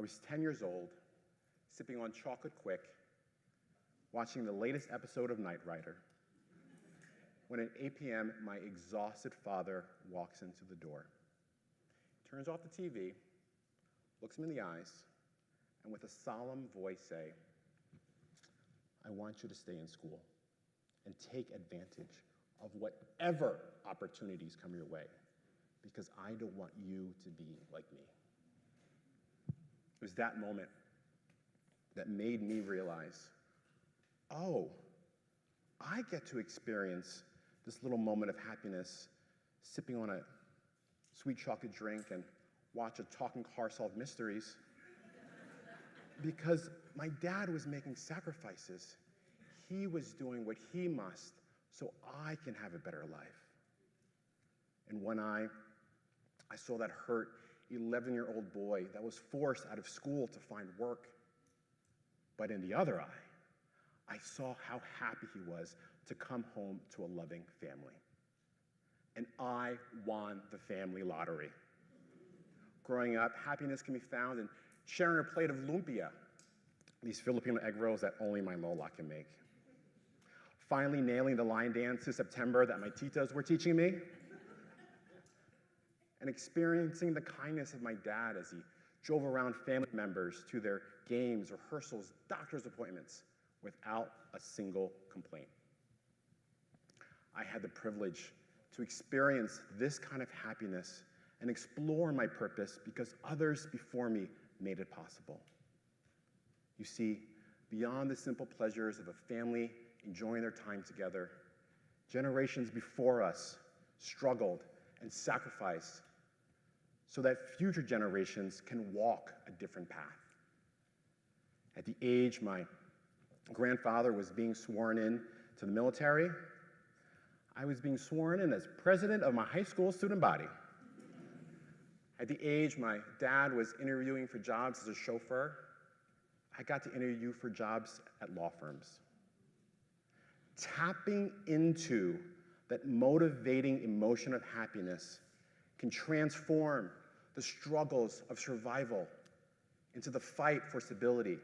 I was 10 years old, sipping on chocolate quick, watching the latest episode of Knight Rider, when at 8 p.m., my exhausted father walks into the door, turns off the TV, looks him in the eyes, and with a solemn voice say, "I want you to stay in school and take advantage of whatever opportunities come your way, because I don't want you to be like me." It was that moment that made me realize, oh, I get to experience this little moment of happiness, sipping on a sweet chocolate drink and watch a talking car solve mysteries, because my dad was making sacrifices. He was doing what he must so I can have a better life. In one eye, I saw that hurt 11-year-old boy that was forced out of school to find work. But in the other eye, I saw how happy he was to come home to a loving family. And I won the family lottery. Growing up, happiness can be found in sharing a plate of lumpia, these Filipino egg rolls that only my lola can make. Finally nailing the line dance to September that my titas were teaching me. And experiencing the kindness of my dad as he drove around family members to their games, rehearsals, doctor's appointments without a single complaint. I had the privilege to experience this kind of happiness and explore my purpose because others before me made it possible. You see, beyond the simple pleasures of a family enjoying their time together, generations before us struggled and sacrificed so that future generations can walk a different path. At the age my grandfather was being sworn in to the military, I was being sworn in as president of my high school student body. At the age my dad was interviewing for jobs as a chauffeur, I got to interview for jobs at law firms. Tapping into that motivating emotion of happiness can transform the struggles of survival into the fight for stability,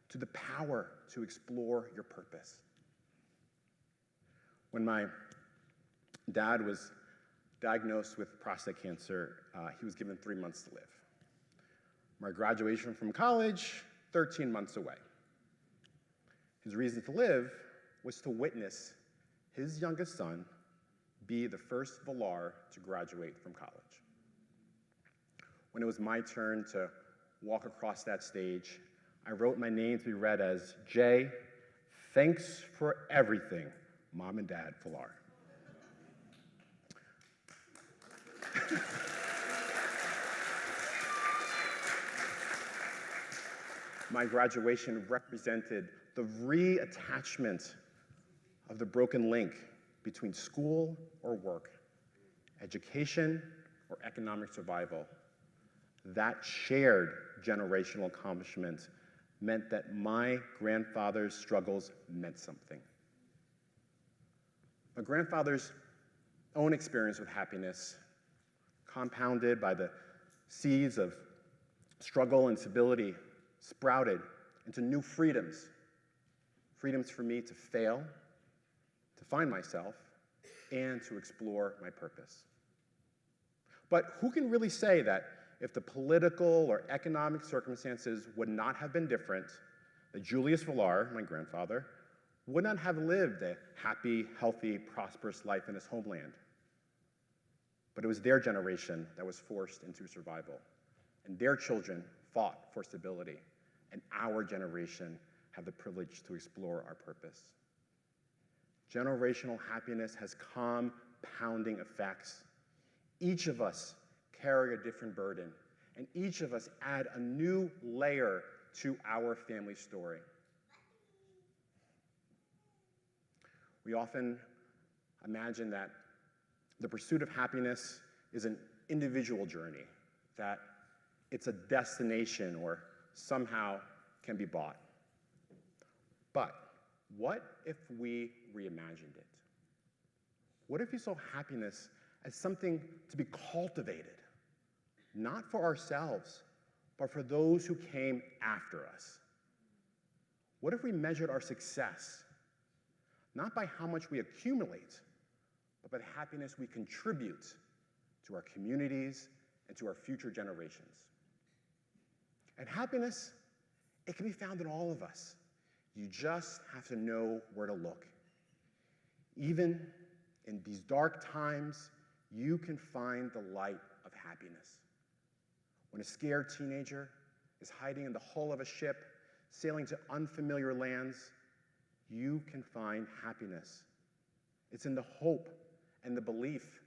to the power to explore your purpose. When my dad was diagnosed with prostate cancer, he was given 3 months to live. My graduation from college, 13 months away. His reason to live was to witness his youngest son be the first Valar to graduate from college. When it was my turn to walk across that stage, I wrote my name to be read as Jay, thanks for everything, Mom and Dad Valar. My graduation represented the reattachment of the broken link between school or work, education or economic survival. That shared generational accomplishment meant that my grandfather's struggles meant something. My grandfather's own experience with happiness, compounded by the seeds of struggle and stability, sprouted into new freedoms. Freedoms for me to fail, to find myself, and to explore my purpose. But who can really say that if the political or economic circumstances would not have been different, that Julius Valar, my grandfather, would not have lived a happy, healthy, prosperous life in his homeland? But it was their generation that was forced into survival, and their children fought for stability, and our generation have the privilege to explore our purpose. Generational happiness has compounding effects. Each of us carry a different burden, and each of us add a new layer to our family story. We often imagine that the pursuit of happiness is an individual journey, that it's a destination or somehow can be bought. But what if we reimagined it? What if we saw happiness as something to be cultivated, not for ourselves, but for those who came after us? What if we measured our success not by how much we accumulate, but by the happiness we contribute to our communities and to our future generations? And happiness, it can be found in all of us. You just have to know where to look. Even in these dark times, you can find the light of happiness. When a scared teenager is hiding in the hull of a ship, sailing to unfamiliar lands, you can find happiness. It's in the hope and the belief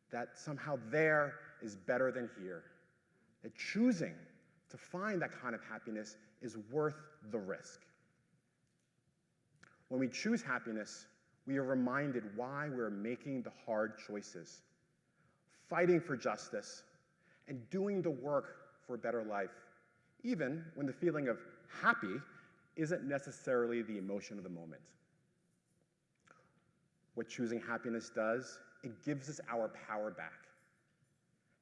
that somehow there is better than here. That choosing to find that kind of happiness is worth the risk. When we choose happiness, we are reminded why we're making the hard choices, fighting for justice, and doing the work for a better life, even when the feeling of happy isn't necessarily the emotion of the moment. What choosing happiness does, it gives us our power back.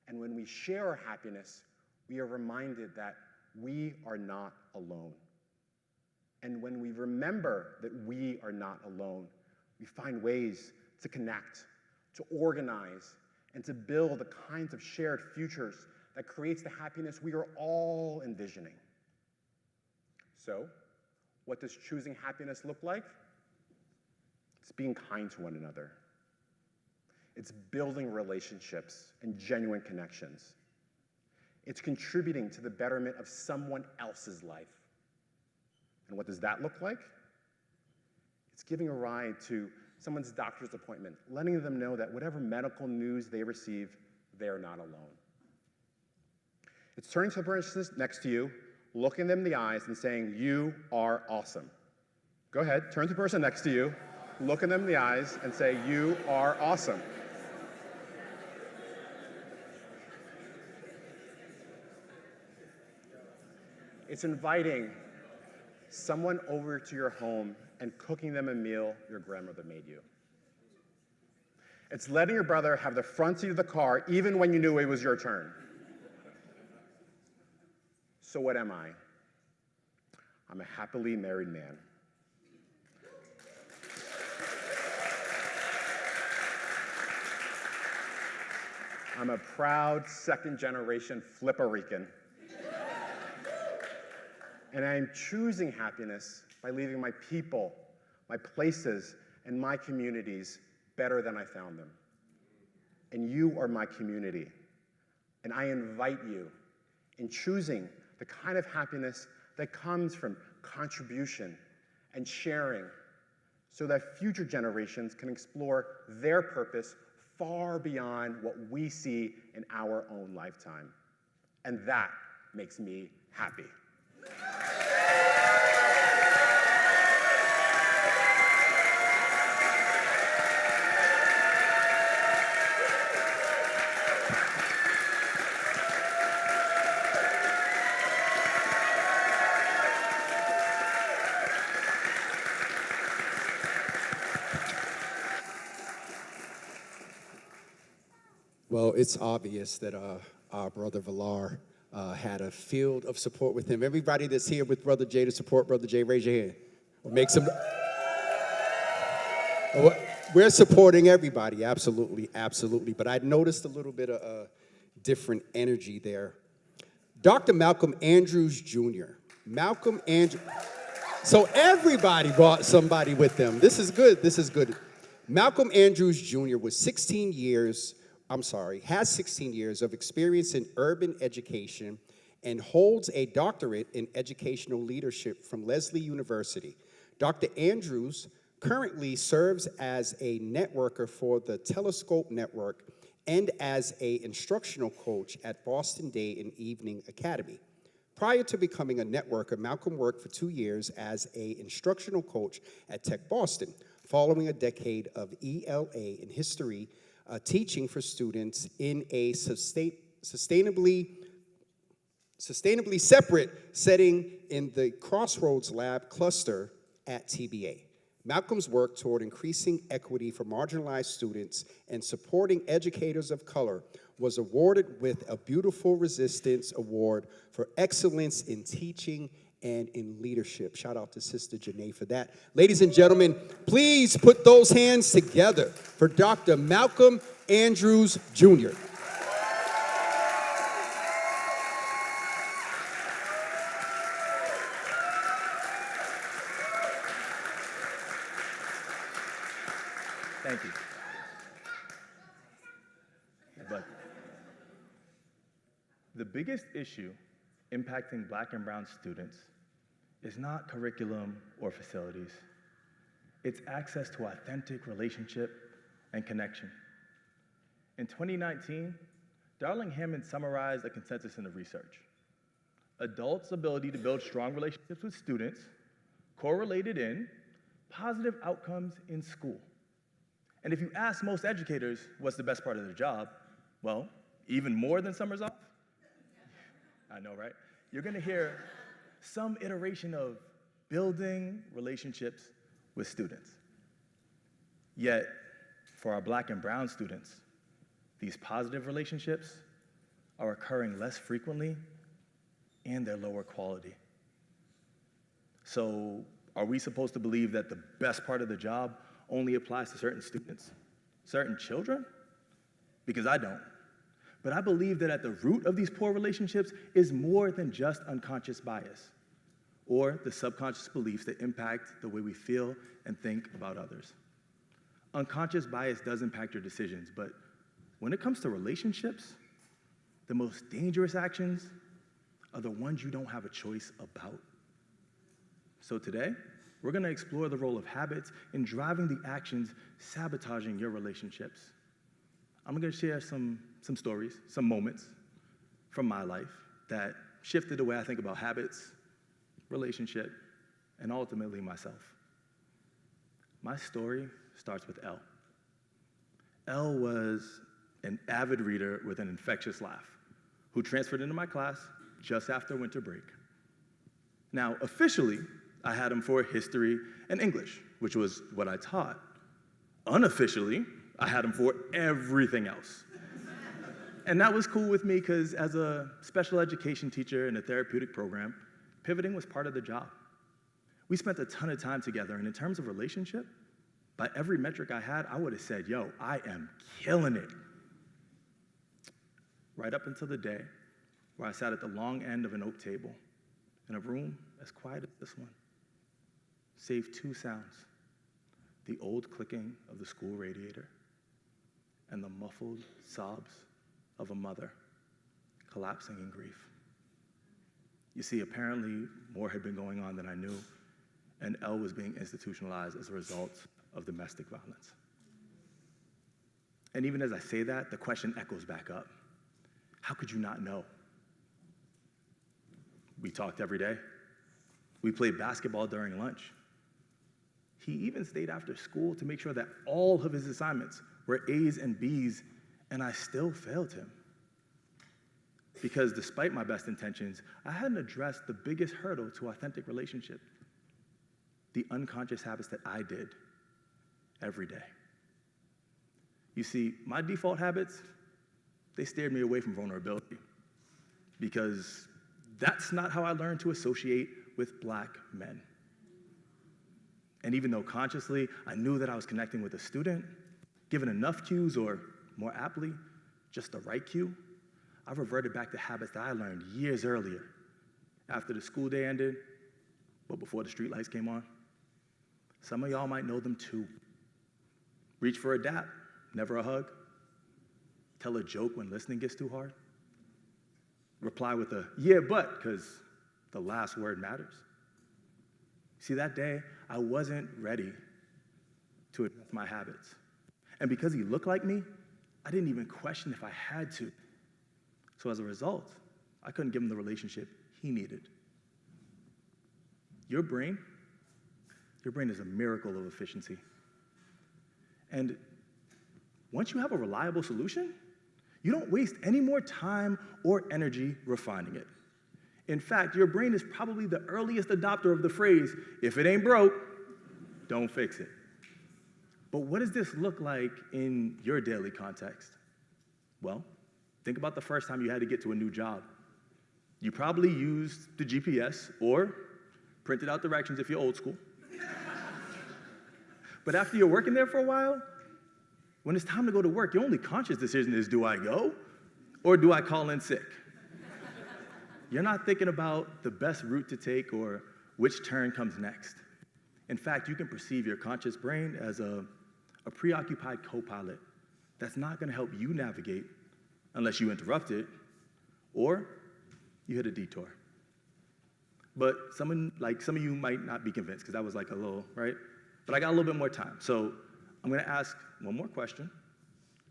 And when we share our happiness, we are reminded that we are not alone. And when we remember that we are not alone, we find ways to connect, to organize, and to build the kinds of shared futures that creates the happiness we are all envisioning. So, what does choosing happiness look like? It's being kind to one another. It's building relationships and genuine connections. It's contributing to the betterment of someone else's life. And what does that look like? It's giving a ride to someone's doctor's appointment, letting them know that whatever medical news they receive, they are not alone. It's turning to the person next to you, looking them in the eyes and saying, "You are awesome." Go ahead, turn to the person next to you, look at them in the eyes and say, "You are awesome." It's inviting someone over to your home and cooking them a meal your grandmother made you. It's letting your brother have the front seat of the car even when you knew it was your turn. So what am I? I'm a happily married man. I'm a proud second-generation Flipperican. And I am choosing happiness by leaving my people, my places, and my communities better than I found them. And you are my community. And I invite you in choosing the kind of happiness that comes from contribution and sharing so that future generations can explore their purpose far beyond what we see in our own lifetime. And that makes me happy. Well, it's obvious that our brother Villar had a field of support with him. Everybody that's here with Brother Jay to support Brother Jay, raise your hand. Or make some. We're supporting everybody, absolutely, absolutely. But I noticed a little bit of different energy there. Dr. Malcolm Andrews Jr. Malcolm Andrews. So everybody brought somebody with them. This is good. This is good. Malcolm Andrews Jr. has 16 years of experience in urban education and holds a doctorate in educational leadership from Lesley University. Dr. Andrews currently serves as a networker for the Telescope Network and as an instructional coach at Boston Day and Evening Academy. Prior to becoming a networker, Malcolm worked for 2 years as an instructional coach at Tech Boston, following a decade of ELA in history, teaching for students in a sustainably separate setting in the Crossroads Lab cluster at TBA. Malcolm's work toward increasing equity for marginalized students and supporting educators of color was awarded with a Beautiful Resistance Award for excellence in teaching and in leadership. Shout out to Sister Janae for that. Ladies and gentlemen, please put those hands together for Dr. Malcolm Andrews Jr. Thank you. But the biggest issue impacting Black and brown students is not curriculum or facilities. It's access to authentic relationship and connection. In 2019, Darling Hammond summarized a consensus in the research. Adults' ability to build strong relationships with students correlated in positive outcomes in school. And if you ask most educators what's the best part of their job, well, even more than summers off, I know, right? You're gonna hear some iteration of building relationships with students. Yet, for our Black and brown students, these positive relationships are occurring less frequently and they're lower quality. So, are we supposed to believe that the best part of the job only applies to certain students, certain children? Because I don't. But I believe that at the root of these poor relationships is more than just unconscious bias or the subconscious beliefs that impact the way we feel and think about others. Unconscious bias does impact your decisions, but when it comes to relationships, the most dangerous actions are the ones you don't have a choice about. So today, we're gonna explore the role of habits in driving the actions sabotaging your relationships. I'm gonna share some stories, some moments from my life that shifted the way I think about habits, relationship, and ultimately myself. My story starts with Elle. Elle was an avid reader with an infectious laugh who transferred into my class just after winter break. Now, officially, I had him for history and English, which was what I taught. Unofficially, I had him for everything else. And that was cool with me because as a special education teacher in a therapeutic program, pivoting was part of the job. We spent a ton of time together, and in terms of relationship, by every metric I had, I would have said, yo, I am killing it. Right up until the day where I sat at the long end of an oak table in a room as quiet as this one, save two sounds: the old clicking of the school radiator and the muffled sobs of a mother collapsing in grief. You see, apparently more had been going on than I knew, and Elle was being institutionalized as a result of domestic violence. And even as I say that, the question echoes back up. How could you not know? We talked every day. We played basketball during lunch. He even stayed after school to make sure that all of his assignments were A's and B's, and I still failed him. Because despite my best intentions, I hadn't addressed the biggest hurdle to authentic relationship: the unconscious habits that I did every day. You see, my default habits, they steered me away from vulnerability, because that's not how I learned to associate with Black men. And even though consciously I knew that I was connecting with a student, given enough cues, or more aptly, just the right cue, I reverted back to habits that I learned years earlier, after the school day ended, but before the streetlights came on. Some of y'all might know them too. Reach for a dap, never a hug. Tell a joke when listening gets too hard. Reply with a yeah, but, because the last word matters. See, that day, I wasn't ready to adjust my habits. And because he looked like me, I didn't even question if I had to. So as a result, I couldn't give him the relationship he needed. Your brain is a miracle of efficiency. And once you have a reliable solution, you don't waste any more time or energy refining it. In fact, your brain is probably the earliest adopter of the phrase, if it ain't broke, don't fix it. But what does this look like in your daily context? Well, Think about the first time you had to get to a new job. You probably used the GPS or printed out directions if you're old school. But after you're working there for a while, when it's time to go to work, your only conscious decision is, do I go or do I call in sick? You're not thinking about the best route to take or which turn comes next. In fact, you can perceive your conscious brain as a preoccupied co-pilot that's not going to help you navigate unless you interrupt it or you hit a detour. But some of you might not be convinced because that was like a little, right? But I got a little bit more time. So I'm going to ask one more question,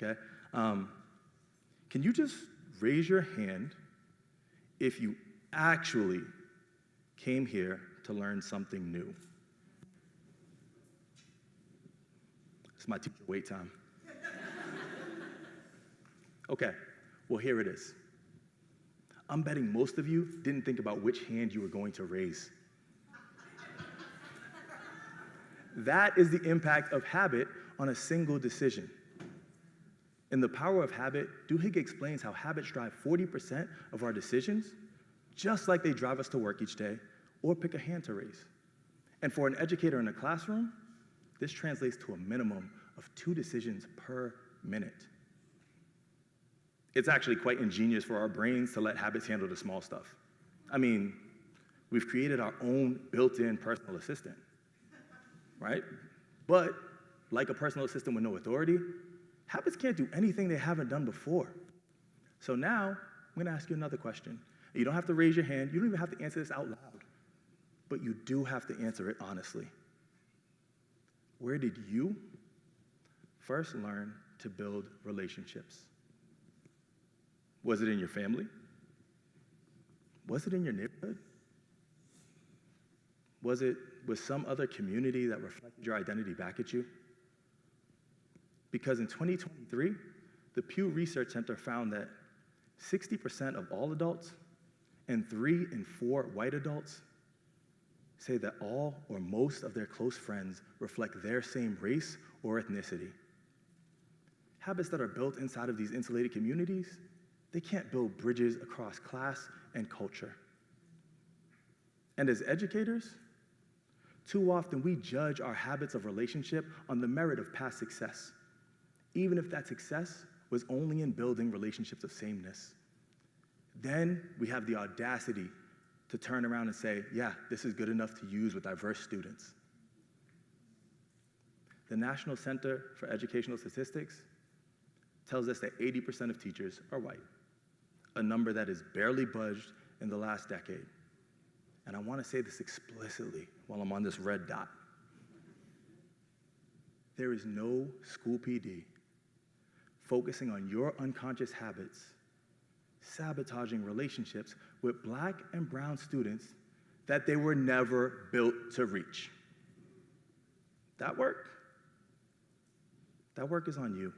okay? Can you just raise your hand if you actually came here to learn something new? It's my teacher wait time. Okay, well, here it is. I'm betting most of you didn't think about which hand you were going to raise. That is the impact of habit on a single decision. In The Power of Habit, Duhigg explains how habits drive 40% of our decisions, just like they drive us to work each day or pick a hand to raise. And for an educator in a classroom, this translates to a minimum of 2 decisions per minute. It's actually quite ingenious for our brains to let habits handle the small stuff. I mean, we've created our own built-in personal assistant, right? But like a personal assistant with no authority, habits can't do anything they haven't done before. So now, I'm gonna ask you another question. You don't have to raise your hand, you don't even have to answer this out loud, but you do have to answer it honestly. Where did you first learn to build relationships? Was it in your family? Was it in your neighborhood? Was it with some other community that reflected your identity back at you? Because in 2023, the Pew Research Center found that 60% of all adults and 3 in 4 white adults say that all or most of their close friends reflect their same race or ethnicity. Habits that are built inside of these insulated communities, they can't build bridges across class and culture. And as educators, too often we judge our habits of relationship on the merit of past success, even if that success was only in building relationships of sameness. Then we have the audacity to turn around and say, yeah, this is good enough to use with diverse students. The National Center for Educational Statistics tells us that 80% of teachers are white, a number that has barely budged in the last decade. And I want to say this explicitly while I'm on this red dot. There is no school PD focusing on your unconscious habits, sabotaging relationships with Black and brown students that they were never built to reach. That work is on you.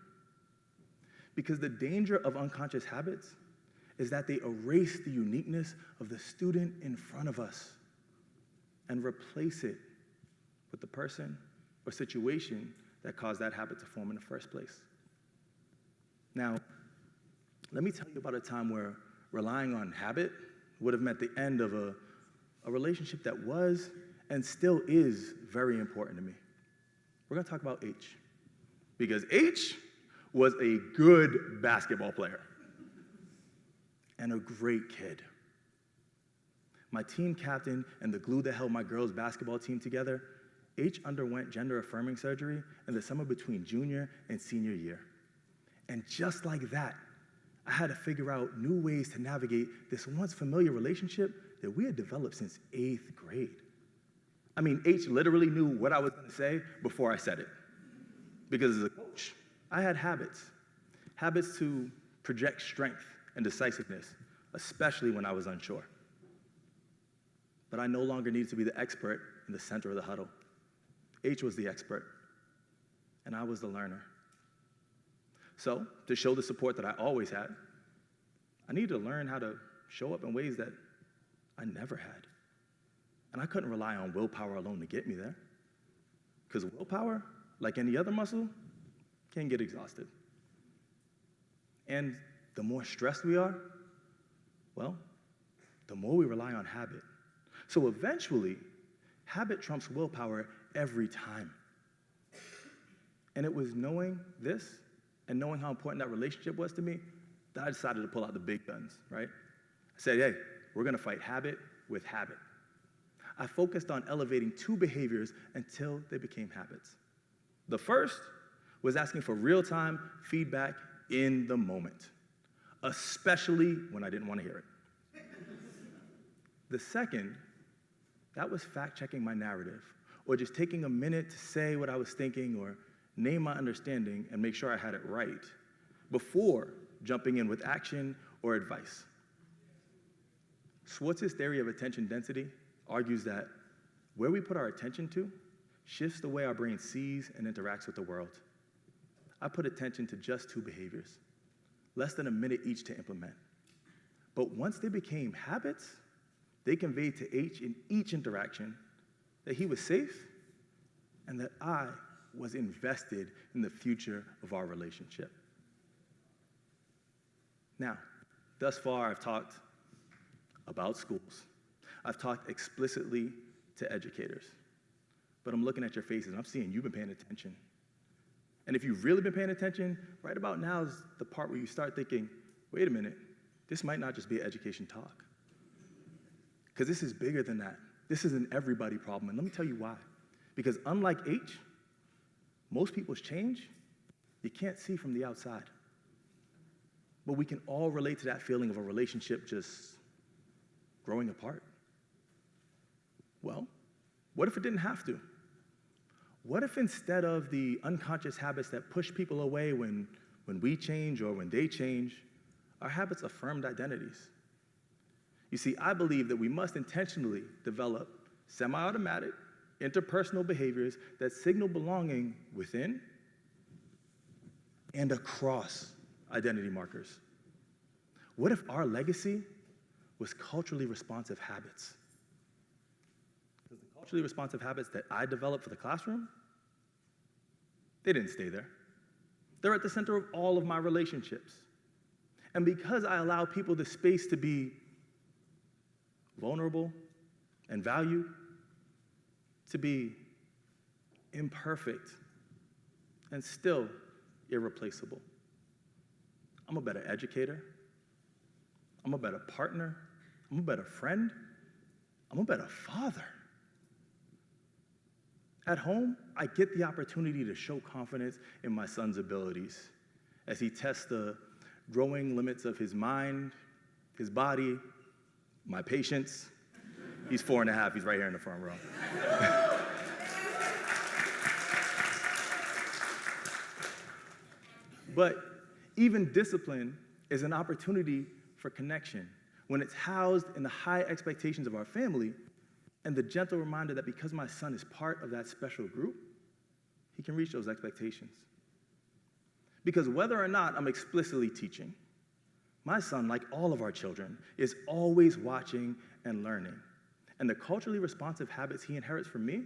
Because the danger of unconscious habits is that they erase the uniqueness of the student in front of us and replace it with the person or situation that caused that habit to form in the first place. Now, let me tell you about a time where relying on habit would have meant the end of a relationship that was and still is very important to me. We're gonna talk about H, because H was a good basketball player and a great kid. My team captain and the glue that held my girls' basketball team together, H underwent gender-affirming surgery in the summer between junior and senior year. And just like that, I had to figure out new ways to navigate this once familiar relationship that we had developed since 8th grade. I mean, H literally knew what I was gonna say before I said it. Because as a coach, I had habits to project strength and decisiveness, especially when I was unsure. But I no longer needed to be the expert in the center of the huddle. H was the expert, and I was the learner. So, to show the support that I always had, I needed to learn how to show up in ways that I never had. And I couldn't rely on willpower alone to get me there. Because willpower, like any other muscle, can get exhausted. And the more stressed we are, well, the more we rely on habit. So eventually, habit trumps willpower every time. And it was knowing this and knowing how important that relationship was to me that I decided to pull out the big guns, right? I said, hey, we're gonna fight habit with habit. I focused on elevating 2 behaviors until they became habits. The first was asking for real-time feedback in the moment, especially when I didn't want to hear it. The second, that was fact-checking my narrative, or just taking a minute to say what I was thinking or name my understanding and make sure I had it right before jumping in with action or advice. Schwartz's theory of attention density argues that where we put our attention to shifts the way our brain sees and interacts with the world. I put attention to just 2 behaviors, less than a minute each to implement. But once they became habits, they conveyed to H in each interaction that he was safe and that I was invested in the future of our relationship. Now, thus far, I've talked about schools. I've talked explicitly to educators. But I'm looking at your faces, and I'm seeing you've been paying attention. And if you've really been paying attention, right about now is the part where you start thinking, wait a minute, this might not just be an education talk. Because this is bigger than that. This is an everybody problem, and let me tell you why. Because unlike H, most people's change, you can't see from the outside. But we can all relate to that feeling of a relationship just growing apart. Well, what if it didn't have to? What if instead of the unconscious habits that push people away when we change or when they change, our habits affirmed identities? You see, I believe that we must intentionally develop semi-automatic, interpersonal behaviors that signal belonging within and across identity markers. What if our legacy was culturally responsive habits? Because the culturally responsive habits that I developed for the classroom, they didn't stay there. They're at the center of all of my relationships. And because I allow people the space to be vulnerable and valued, to be imperfect and still irreplaceable, I'm a better educator, I'm a better partner, I'm a better friend, I'm a better father. At home, I get the opportunity to show confidence in my son's abilities as he tests the growing limits of his mind, his body, my patience. He's 4.5, he's right here in the front row. But even discipline is an opportunity for connection when it's housed in the high expectations of our family and the gentle reminder that because my son is part of that special group, he can reach those expectations. Because whether or not I'm explicitly teaching, my son, like all of our children, is always watching and learning. And the culturally responsive habits he inherits from me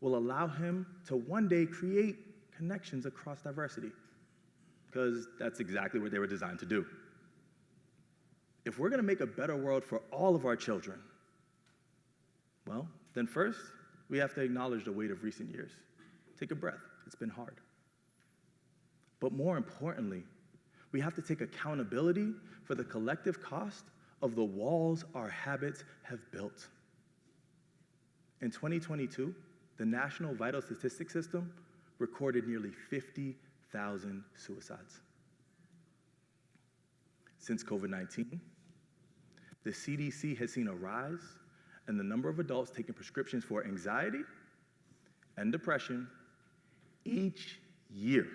will allow him to one day create connections across diversity, because that's exactly what they were designed to do. If we're gonna make a better world for all of our children, well, then first, we have to acknowledge the weight of recent years. Take a breath, it's been hard. But more importantly, we have to take accountability for the collective cost of the walls our habits have built. In 2022, the National Vital Statistics System recorded nearly 50,000 suicides. Since COVID-19, the CDC has seen a rise in the number of adults taking prescriptions for anxiety and depression each year.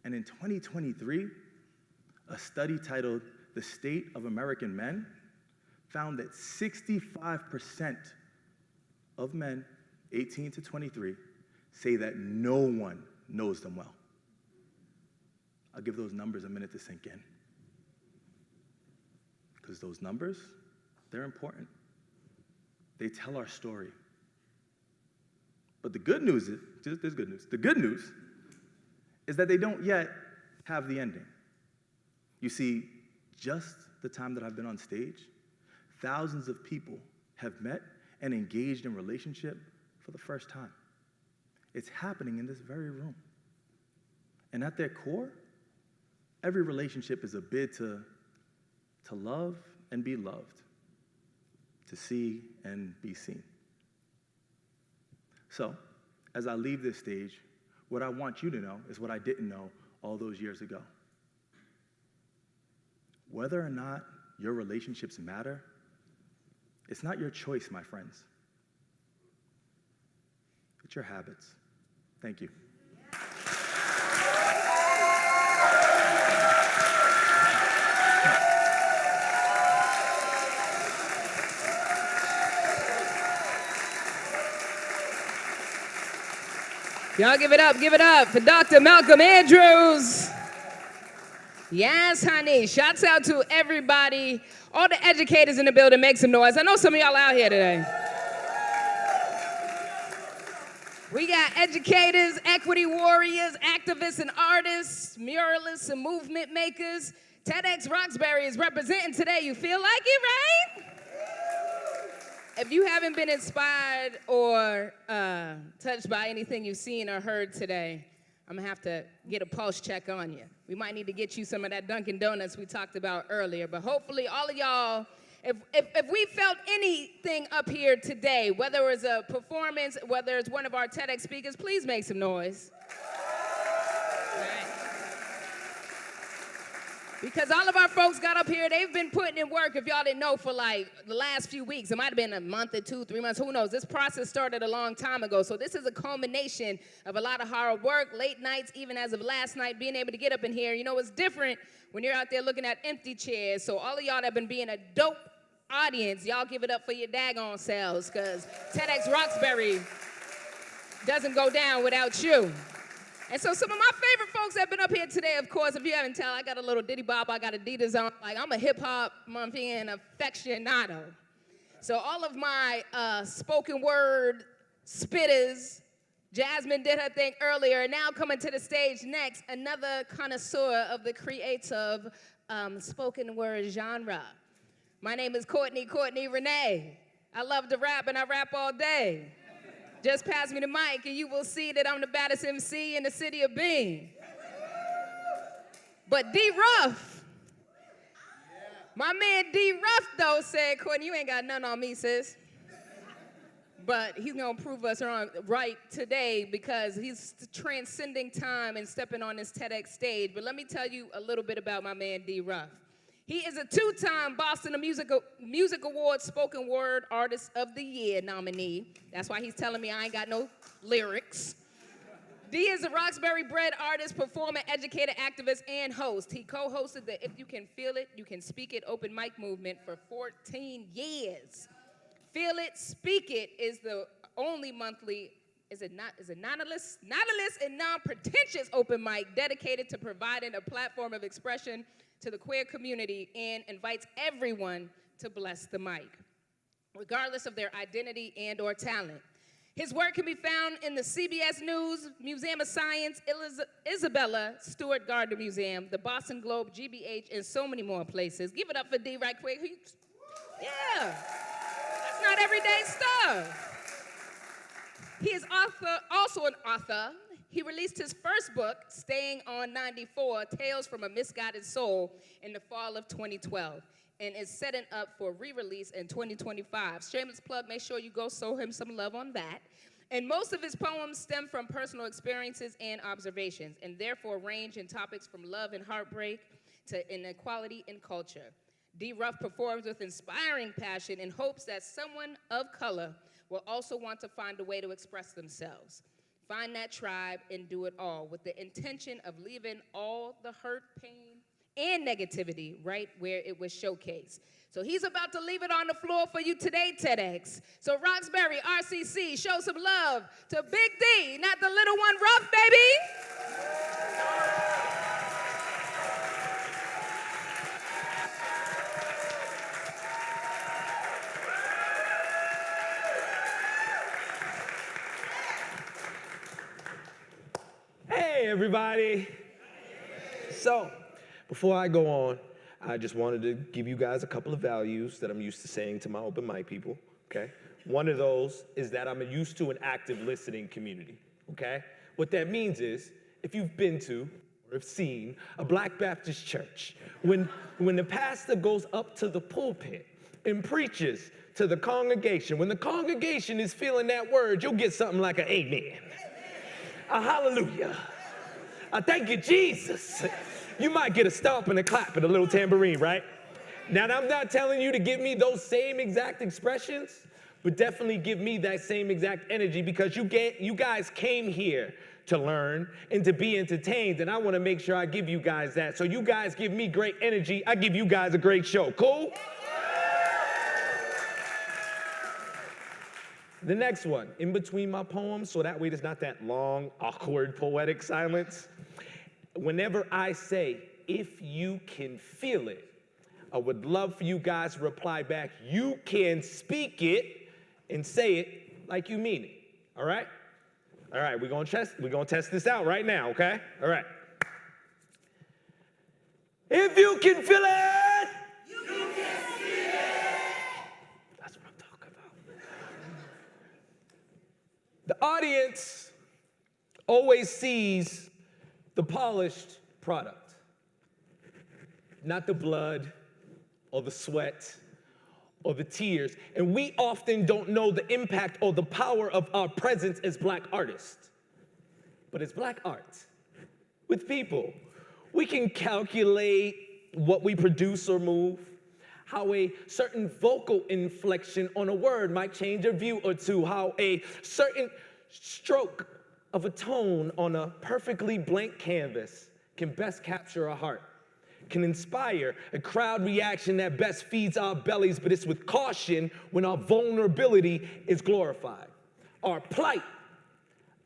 And in 2023, a study titled "The State of American Men" found that 65% of men 18 to 23 say that no one knows them well. I'll give those numbers a minute to sink in. Because those numbers, they're important. They tell our story. But the good news is, there's good news. The good news is that they don't yet have the ending. You see, just the time that I've been on stage, thousands of people have met and engaged in relationship for the first time. It's happening in this very room. And at their core, every relationship is a bid to love and be loved, to see and be seen. So, as I leave this stage, what I want you to know is what I didn't know all those years ago. Whether or not your relationships matter, it's not your choice, my friends. It's your habits. Thank you. Y'all give it up for Dr. Malcolm Andrews. Yes, honey. Shouts out to everybody, all the educators in the building. Make some noise. I know some of y'all out here today. We got educators, equity warriors, activists and artists, muralists and movement makers. TEDxRoxbury is representing today. You feel like it, right? If you haven't been inspired or touched by anything you've seen or heard today, I'm going to have to get a pulse check on you. We might need to get you some of that Dunkin' Donuts we talked about earlier. But hopefully all of y'all, if we felt anything up here today, whether it was a performance, whether it's one of our TEDx speakers, please make some noise. Because all of our folks got up here, they've been putting in work, if y'all didn't know, for like the last few weeks. It might have been a month or 2, 3 months, who knows? This process started a long time ago. So this is a culmination of a lot of hard work, late nights, even as of last night, being able to get up in here. You know, it's different when you're out there looking at empty chairs. So all of y'all that have been being a dope audience, y'all give it up for your daggone selves, because TEDxRoxbury doesn't go down without you. And so some of my favorite folks that have been up here today, of course, if you haven't tell, I got a little diddy bop, I got Adidas on. Like, I'm a hip-hop, aficionado. So all of my spoken word spitters, Jasmine did her thing earlier, and now coming to the stage next, another connoisseur of the creative spoken word genre. My name is Courtney Renee. I love to rap, and I rap all day. Just pass me the mic, and you will see that I'm the baddest MC in the city of Bean. But D-Ruff, my man D-Ruff, though, said, Courtney, you ain't got none on me, sis. But he's going to prove us wrong right today because he's transcending time and stepping on this TEDx stage. But let me tell you a little bit about my man D-Ruff. He is a 2-time Boston Music Awards Spoken Word Artist of the Year nominee. That's why he's telling me I ain't got no lyrics. D is a Roxbury-bred artist, performer, educator, activist, and host. He co-hosted the If You Can Feel It, You Can Speak It open mic movement for 14 years. Feel It, Speak It is the only monthly, is it anonymous and non-pretentious open mic dedicated to providing a platform of expression to the queer community and invites everyone to bless the mic, regardless of their identity and or talent. His work can be found in the CBS News, Museum of Science, Isabella Stewart Gardner Museum, the Boston Globe, GBH, and so many more places. Give it up for D right quick. Yeah, that's not everyday stuff. He is also an author. He released his first book, Staying on 94, Tales from a Misguided Soul, in the fall of 2012, and is setting up for re-release in 2025. Shameless plug, make sure you go show him some love on that. And most of his poems stem from personal experiences and observations, and therefore range in topics from love and heartbreak to inequality in culture. D. Ruff performs with inspiring passion in hopes that someone of color will also want to find a way to express themselves. Find that tribe and do it all with the intention of leaving all the hurt, pain, and negativity right where it was showcased. So he's about to leave it on the floor for you today, TEDx. So Roxbury, RCC, show some love to Big D, not the little one, Ruff, baby. Hey, everybody. So, Before I go on, I just wanted to give you guys a couple of values that I'm used to saying to my open mic people, okay? One of those is that I'm used to an active listening community, okay? What that means is, if you've been to or have seen a Black Baptist church, when the pastor goes up to the pulpit and preaches to the congregation, when the congregation is feeling that word, you'll get something like an amen, a hallelujah, a thank you, Jesus. You might get a stomp and a clap and a little tambourine, right? Now, I'm not telling you to give me those same exact expressions, but definitely give me that same exact energy, because you guys came here to learn and to be entertained, and I want to make sure I give you guys that. So you guys give me great energy, I give you guys a great show. Cool? The next one, in between my poems, so that way there's not that long, awkward, poetic silence. Whenever I say, if you can feel it, I would love for you guys to reply back, you can speak it and say it like you mean it, all right? All right, we're gonna test this out right now, okay? All right. If you can feel it, you can see it. That's what I'm talking about. The audience always sees the polished product, not the blood or the sweat or the tears. And we often don't know the impact or the power of our presence as Black artists. But as Black art, with people, we can calculate what we produce or move, how a certain vocal inflection on a word might change a view or two, how a certain stroke of a tone on a perfectly blank canvas can best capture a heart, can inspire a crowd reaction that best feeds our bellies, but it's with caution when our vulnerability is glorified. Our plight,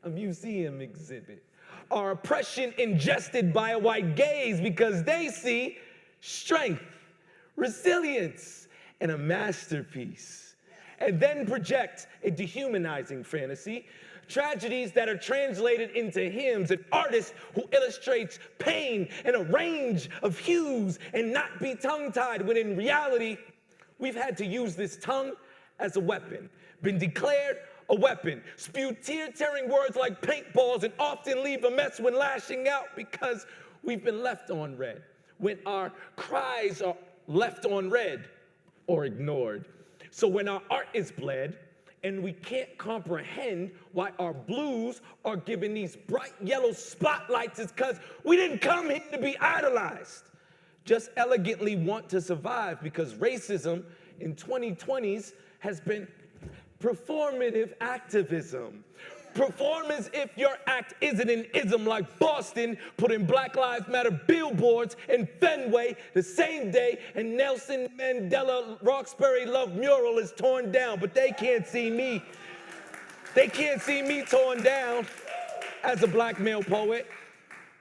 a museum exhibit. Our oppression ingested by a white gaze because they see strength, resilience, and a masterpiece, and then project a dehumanizing fantasy. Tragedies that are translated into hymns, an artist who illustrates pain in a range of hues and not be tongue-tied, when in reality, we've had to use this tongue as a weapon, been declared a weapon, spew tear-tearing words like paintballs, and often leave a mess when lashing out because we've been left on red, when our cries are left on red or ignored. So when our art is bled, and we can't comprehend why our blues are given these bright yellow spotlights, it's because we didn't come here to be idolized. Just elegantly want to survive, because racism in 2020s has been performative activism. Perform as if your act isn't an ism, like Boston putting Black Lives Matter billboards in Fenway the same day and Nelson Mandela Roxbury Love mural is torn down, but they can't see me. They can't see me torn down as a Black male poet.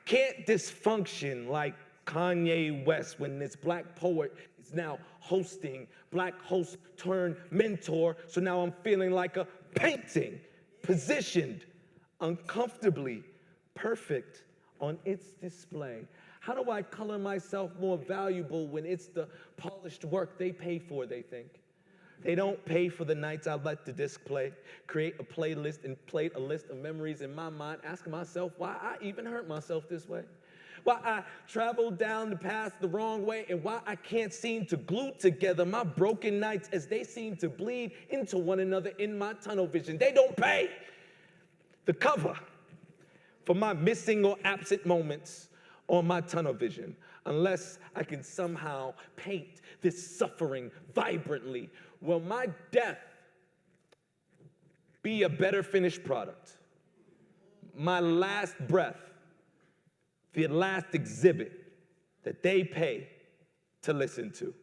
Can't dysfunction like Kanye West when this Black poet is now hosting, Black host turned mentor, so now I'm feeling like a painting, positioned uncomfortably perfect on its display. How do I color myself more valuable when it's the polished work they pay for, they think? They don't pay for the nights I let the disc play, create a playlist and played a list of memories in my mind, asking myself why I even hurt myself this way. Why I traveled down the path the wrong way, and why I can't seem to glue together my broken nights as they seem to bleed into one another in my tunnel vision. They don't pay the cover for my missing or absent moments on my tunnel vision, unless I can somehow paint this suffering vibrantly. Will my death be a better finished product? My last breath, the last exhibit that they pay to listen to.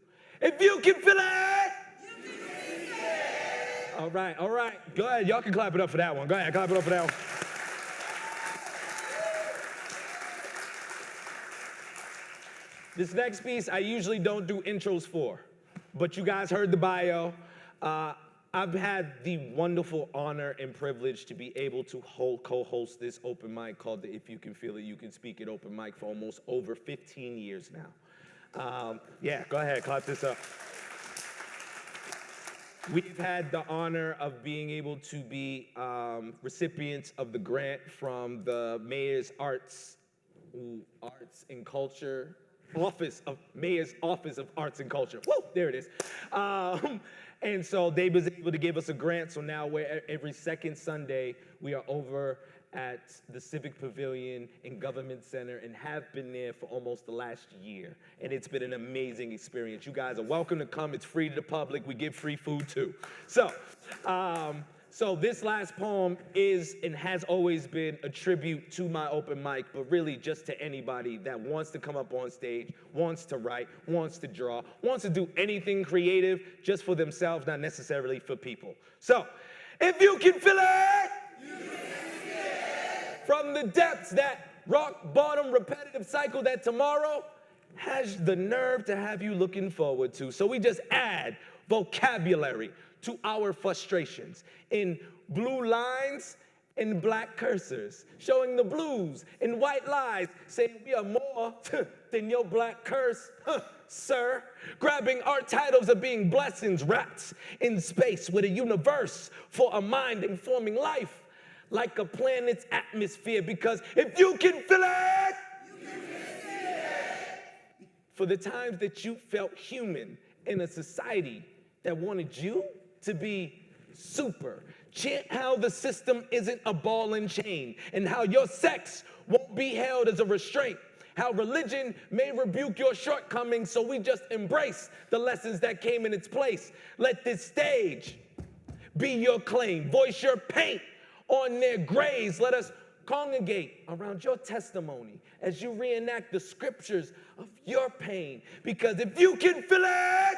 If you can feel it, you can see it. All right. Go ahead, y'all can clap it up for that one. Go ahead, clap it up for that one. This next piece, I usually don't do intros for, but you guys heard the bio. I've had the wonderful honor and privilege to be able to co-host this open mic called the If You Can Feel It, You Can Speak It open mic for almost over 15 years now. Yeah, go ahead, clap this up. We've had the honor of being able to be recipients of the grant from the Mayor's Arts and Culture Mayor's Office of Arts and Culture. Woo, there it is. And so they was able to give us a grant. So now every second Sunday, we are over at the Civic Pavilion and Government Center and have been there for almost the last year. And it's been an amazing experience. You guys are welcome to come. It's free to the public. We give free food too. So this last poem is and has always been a tribute to my open mic, but really just to anybody that wants to come up on stage, wants to write, wants to draw, wants to do anything creative just for themselves, not necessarily for people. So, if you can feel it, you can feel it. From the depths, that rock bottom repetitive cycle that tomorrow has the nerve to have you looking forward to. So we just add vocabulary to our frustrations in blue lines and black cursors, showing the blues in white lies, saying we are more than your black curse, sir. Grabbing our titles of being blessings wrapped in space with a universe for a mind informing life like a planet's atmosphere, because if you can feel it, you can feel it. For the times that you felt human in a society that wanted you to be super. Chant how the system isn't a ball and chain, and how your sex won't be held as a restraint. How religion may rebuke your shortcomings, so we just embrace the lessons that came in its place. Let this stage be your claim. Voice your pain on their graves. Let us congregate around your testimony as you reenact the scriptures of your pain. Because if you can feel it,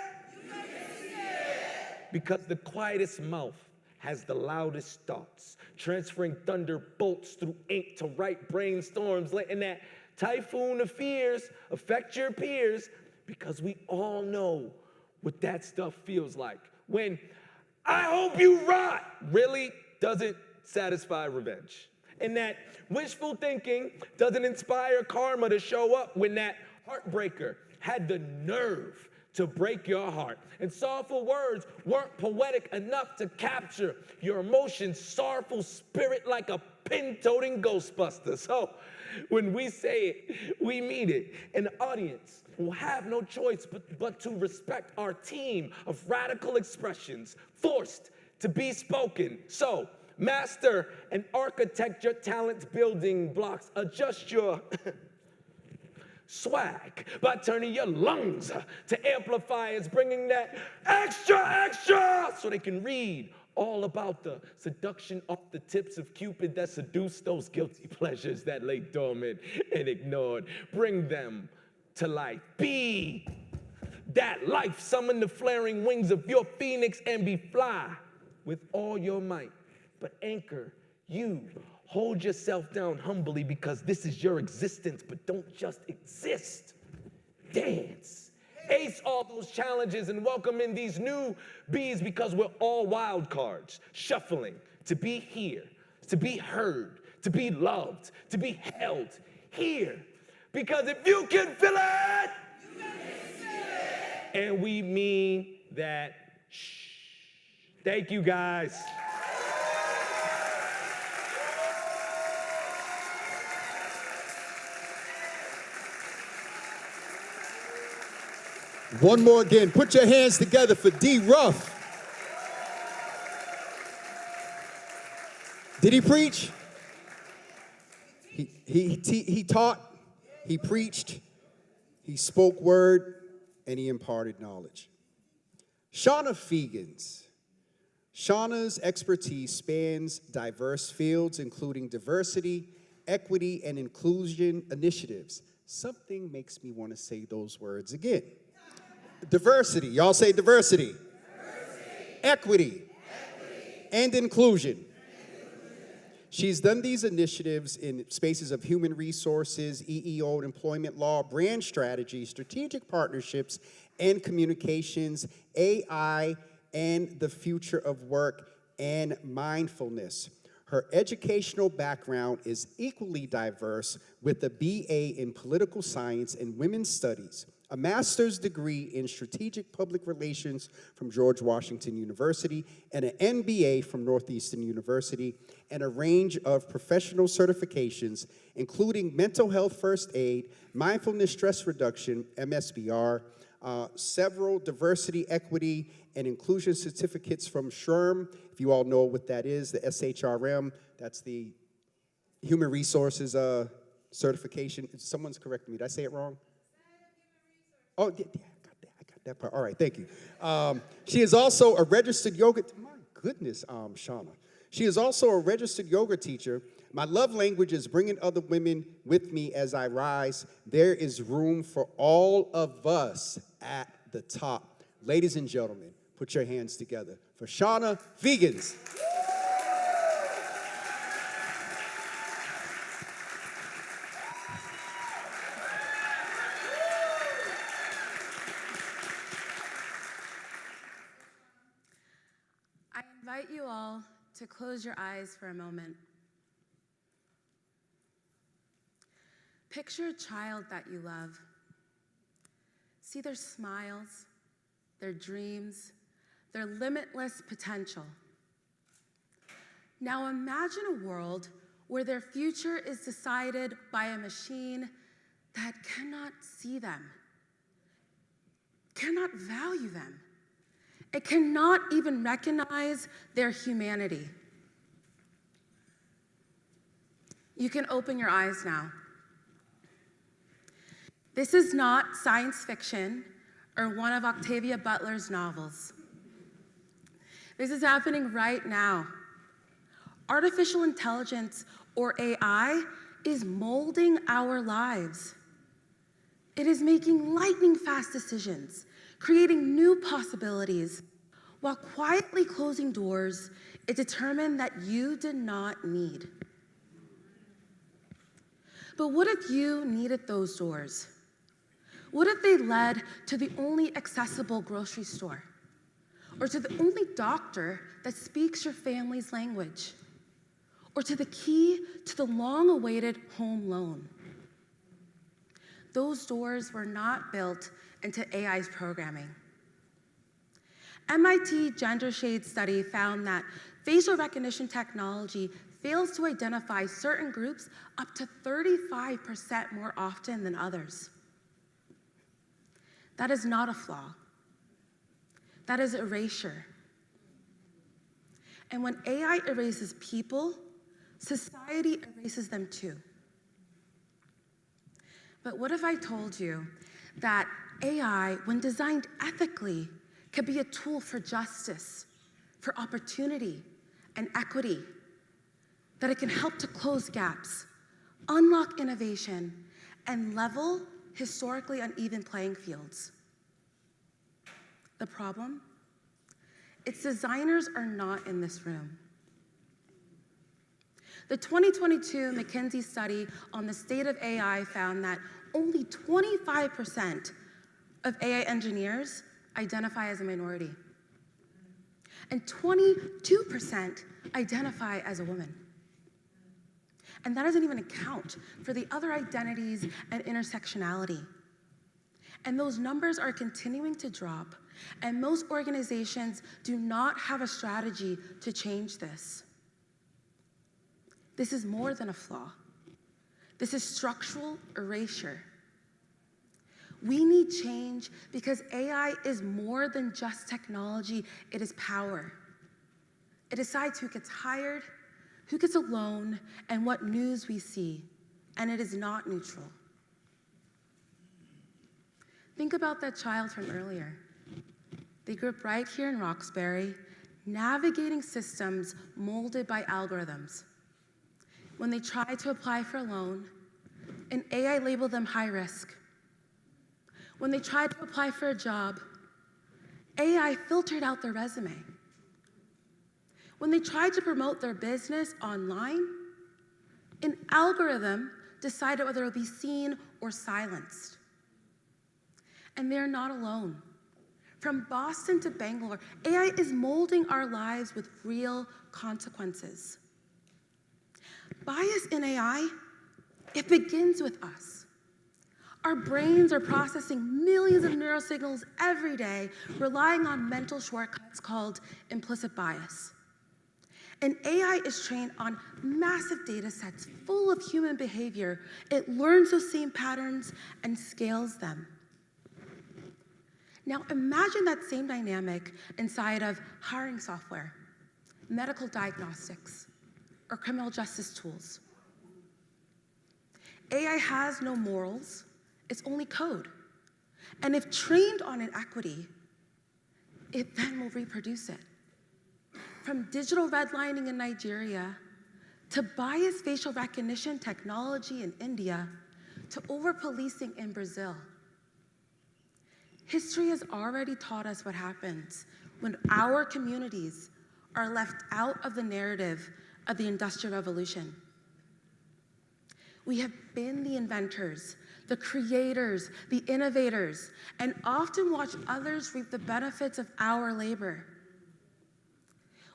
because the quietest mouth has the loudest thoughts, transferring thunderbolts through ink to write brainstorms, letting that typhoon of fears affect your peers, because we all know what that stuff feels like. When I hope you rot really doesn't satisfy revenge. And that wishful thinking doesn't inspire karma to show up when that heartbreaker had the nerve to break your heart. And sorrowful words weren't poetic enough to capture your emotions, sorrowful spirit like a pin-toting Ghostbuster. So when we say it, we mean it. And the audience will have no choice but to respect our team of radical expressions, forced to be spoken. So master and architect your talent's building blocks. Adjust your swag by turning your lungs to amplifiers, bringing that extra so they can read all about the seduction off the tips of Cupid that seduced those guilty pleasures that lay dormant and ignored. Bring them to life. Be that life. Summon the flaring wings of your phoenix and be fly with all your might. But anchor you. Hold yourself down humbly, because this is your existence, but don't just exist. Dance. Ace all those challenges and welcome in these new bees, because we're all wild cards, shuffling to be here, to be heard, to be loved, to be held here. Because if you can feel it, you can feel it. And we mean that. Shh. Thank you, guys. One more again. Put your hands together for D. Ruff. Did he preach? He taught, he preached, he spoke word, and he imparted knowledge. Shauna Figgins. Shauna's expertise spans diverse fields, including diversity, equity, and inclusion initiatives. Something makes me want to say those words again. Diversity. Y'all say diversity. Equity. And inclusion. She's done these initiatives in spaces of human resources, EEO and employment law, brand strategy, strategic partnerships, and communications, AI, and the future of work and mindfulness. Her educational background is equally diverse with a BA in political science and women's studies, a master's degree in strategic public relations from George Washington University, and an MBA from Northeastern University, and a range of professional certifications, including mental health first aid, mindfulness stress reduction, MSBR, several diversity, equity, and inclusion certificates from SHRM. If you all know what that is, the SHRM, that's the Human Resources certification. Someone's correcting me. Did I say it wrong? Oh, yeah, I got that part. All right, thank you. She is also a registered yoga, my goodness, Shauna. She is also a registered yoga teacher. My love language is bringing other women with me as I rise. There is room for all of us at the top. Ladies and gentlemen, put your hands together for Shauna Figgins. I invite you all to close your eyes for a moment. Picture a child that you love. See their smiles, their dreams, their limitless potential. Now imagine a world where their future is decided by a machine that cannot see them, cannot value them. It cannot even recognize their humanity. You can open your eyes now. This is not science fiction or one of Octavia Butler's novels. This is happening right now. Artificial intelligence, or AI, is molding our lives. It is making lightning-fast decisions, creating new possibilities, while quietly closing doors it determined that you did not need. But what if you needed those doors? What if they led to the only accessible grocery store? Or to the only doctor that speaks your family's language? Or to the key to the long-awaited home loan? Those doors were not built into AI's programming. MIT gender shade study found that facial recognition technology fails to identify certain groups up to 35% more often than others. That is not a flaw. That is erasure. And when AI erases people, society erases them too. But what if I told you that AI, when designed ethically, could be a tool for justice, for opportunity and equity, that it can help to close gaps, unlock innovation, and level historically uneven playing fields? The problem? Its designers are not in this room. The 2022 McKinsey study on the state of AI found that only 25% of AI engineers identify as a minority, and 22% identify as a woman. And that doesn't even account for the other identities and intersectionality. And those numbers are continuing to drop, and most organizations do not have a strategy to change this. This is more than a flaw. This is structural erasure. We need change because AI is more than just technology, it is power. It decides who gets hired, who gets a loan, and what news we see, and it is not neutral. Think about that child from earlier. They grew up right here in Roxbury, navigating systems molded by algorithms. When they tried to apply for a loan, an AI labeled them high risk. When they tried to apply for a job, AI filtered out their resume. When they tried to promote their business online, an algorithm decided whether it would be seen or silenced. And they're not alone. From Boston to Bangalore, AI is molding our lives with real consequences. Bias in AI, it begins with us. Our brains are processing millions of neural signals every day, relying on mental shortcuts called implicit bias. And AI is trained on massive data sets full of human behavior. It learns those same patterns and scales them. Now imagine that same dynamic inside of hiring software, medical diagnostics, or criminal justice tools. AI has no morals, it's only code. And if trained on inequity, it then will reproduce it. From digital redlining in Nigeria, to biased facial recognition technology in India, to over-policing in Brazil. History has already taught us what happens when our communities are left out of the narrative of the Industrial Revolution. We have been the inventors, the creators, the innovators, and often watch others reap the benefits of our labor.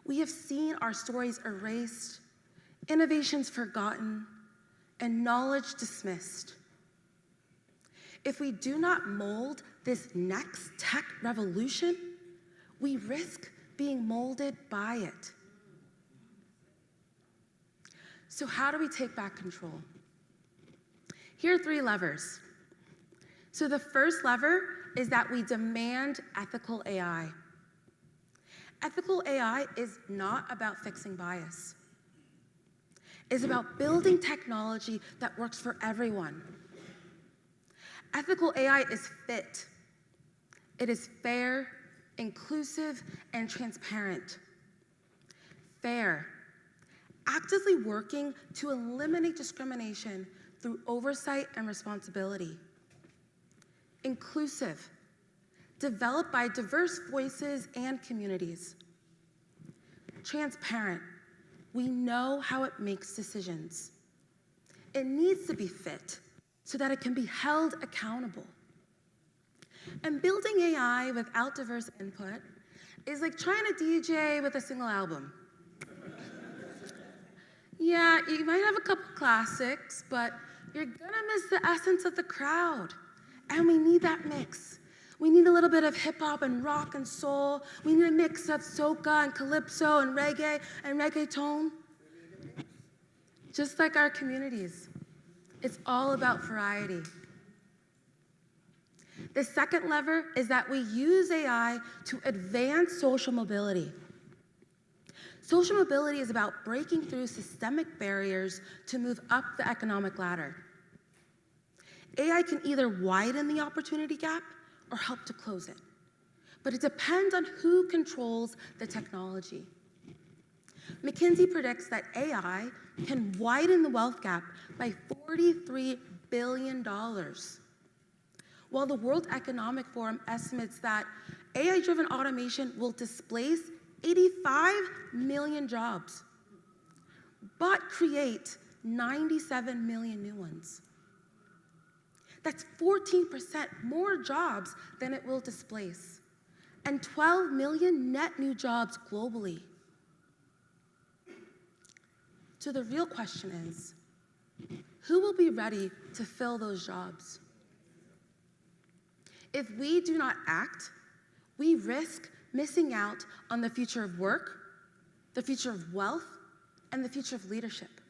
We have seen our stories erased, innovations forgotten, and knowledge dismissed. If we do not mold this next tech revolution, we risk being molded by it. So how do we take back control? Here are 3 levers. So the first lever is that we demand ethical AI. Ethical AI is not about fixing bias. It's about building technology that works for everyone. Ethical AI is fit. It is fair, inclusive, and transparent. Fair, actively working to eliminate discrimination through oversight and responsibility. Inclusive, developed by diverse voices and communities. Transparent, we know how it makes decisions. It needs to be fit so that it can be held accountable. And building AI without diverse input is like trying to DJ with a single album. Yeah, you might have a couple classics, but you're gonna miss the essence of the crowd. And we need that mix. We need a little bit of hip hop and rock and soul. We need a mix of soca and calypso and reggaeton. Just like our communities. It's all about variety. The second lever is that we use AI to advance social mobility. Social mobility is about breaking through systemic barriers to move up the economic ladder. AI can either widen the opportunity gap or help to close it. But it depends on who controls the technology. McKinsey predicts that AI can widen the wealth gap by $43 billion, while the World Economic Forum estimates that AI-driven automation will displace 85 million jobs, but create 97 million new ones. That's 14% more jobs than it will displace, and 12 million net new jobs globally. So the real question is, who will be ready to fill those jobs? If we do not act, we risk missing out on the future of work, the future of wealth, and the future of leadership.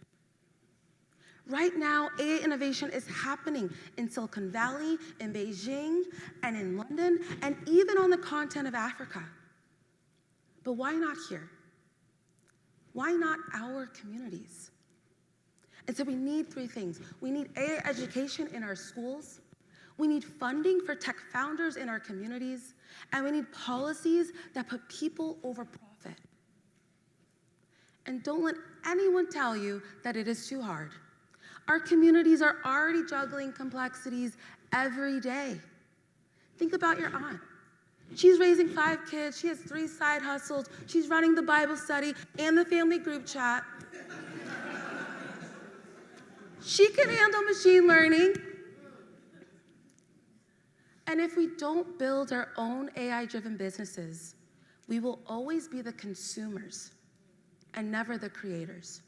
Right now, AI innovation is happening in Silicon Valley, in Beijing, and in London, and even on the continent of Africa. But why not here? Why not our communities? And so we need 3 things. We need AI education in our schools. We need funding for tech founders in our communities. And we need policies that put people over profit. And don't let anyone tell you that it is too hard. Our communities are already juggling complexities every day. Think about your aunt. She's raising 5 kids, she has 3 side hustles, she's running the Bible study and the family group chat. She can handle machine learning. And if we don't build our own AI-driven businesses, we will always be the consumers and never the creators.